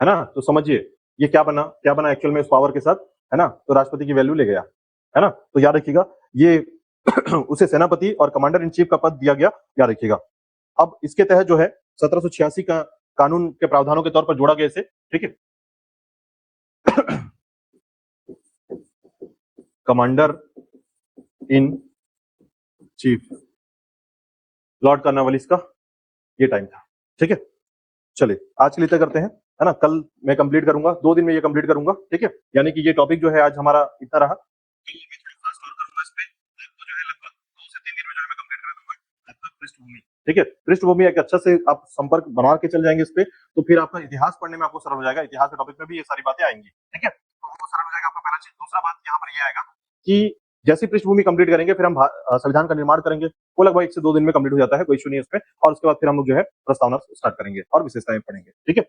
है ना। तो समझिए ये क्या बना एक्चुअल में इस पावर के साथ, है ना। तो राष्ट्रपति की वैल्यू ले गया, है ना। तो याद रखिएगा ये उसे सेनापति और कमांडर इन चीफ का पद दिया गया, याद रखिएगा। अब इसके तहत जो है 1786 का कानून के प्रावधानों के तौर पर जोड़ा गया इसे। ठीक है, commander in chief, Lord Cornwallis का ये टाइम था। ठीक है, चलिए आज के लिए इतना करते हैं, है ना। कल मैं कंप्लीट करूंगा, 2 दिन में ये कंप्लीट करूंगा। ठीक है, यानी कि ये टॉपिक जो है आज हमारा इतना रहा। कल मैं थोड़ा फास्ट और करूंगा इस पे, आपको जो है लगभग 2 से 3 दिन में जो है मैं कंप्लीट कर दूंगा आपका पृष्ठभूमि। ठीक है, पृष्ठभूमि एक अच्छा से आप संपर्क बना के चल जाएंगे इस पे, तो फिर आपका इतिहास पढ़ने में आपको सरल हो जाएगा। इतिहास के टॉपिक में भी ये सारी बातें आएंगी। ठीक है, तो वो सरल हो जाएगा आपका पहला चीज। दूसरा बात यहाँ पर ये आएगा कि जैसी पृष्ठभूमि कंप्लीट करेंगे फिर हम संविधान का निर्माण करेंगे। वो लगभग 1 से 2 दिन में कंप्लीट हो जाता है, कोई इशू नहीं है इसमें। और उसके बाद फिर हम लोग जो है प्रस्तावना स्टार्ट करेंगे और विशेषताएं पढ़ेंगे। ठीक है।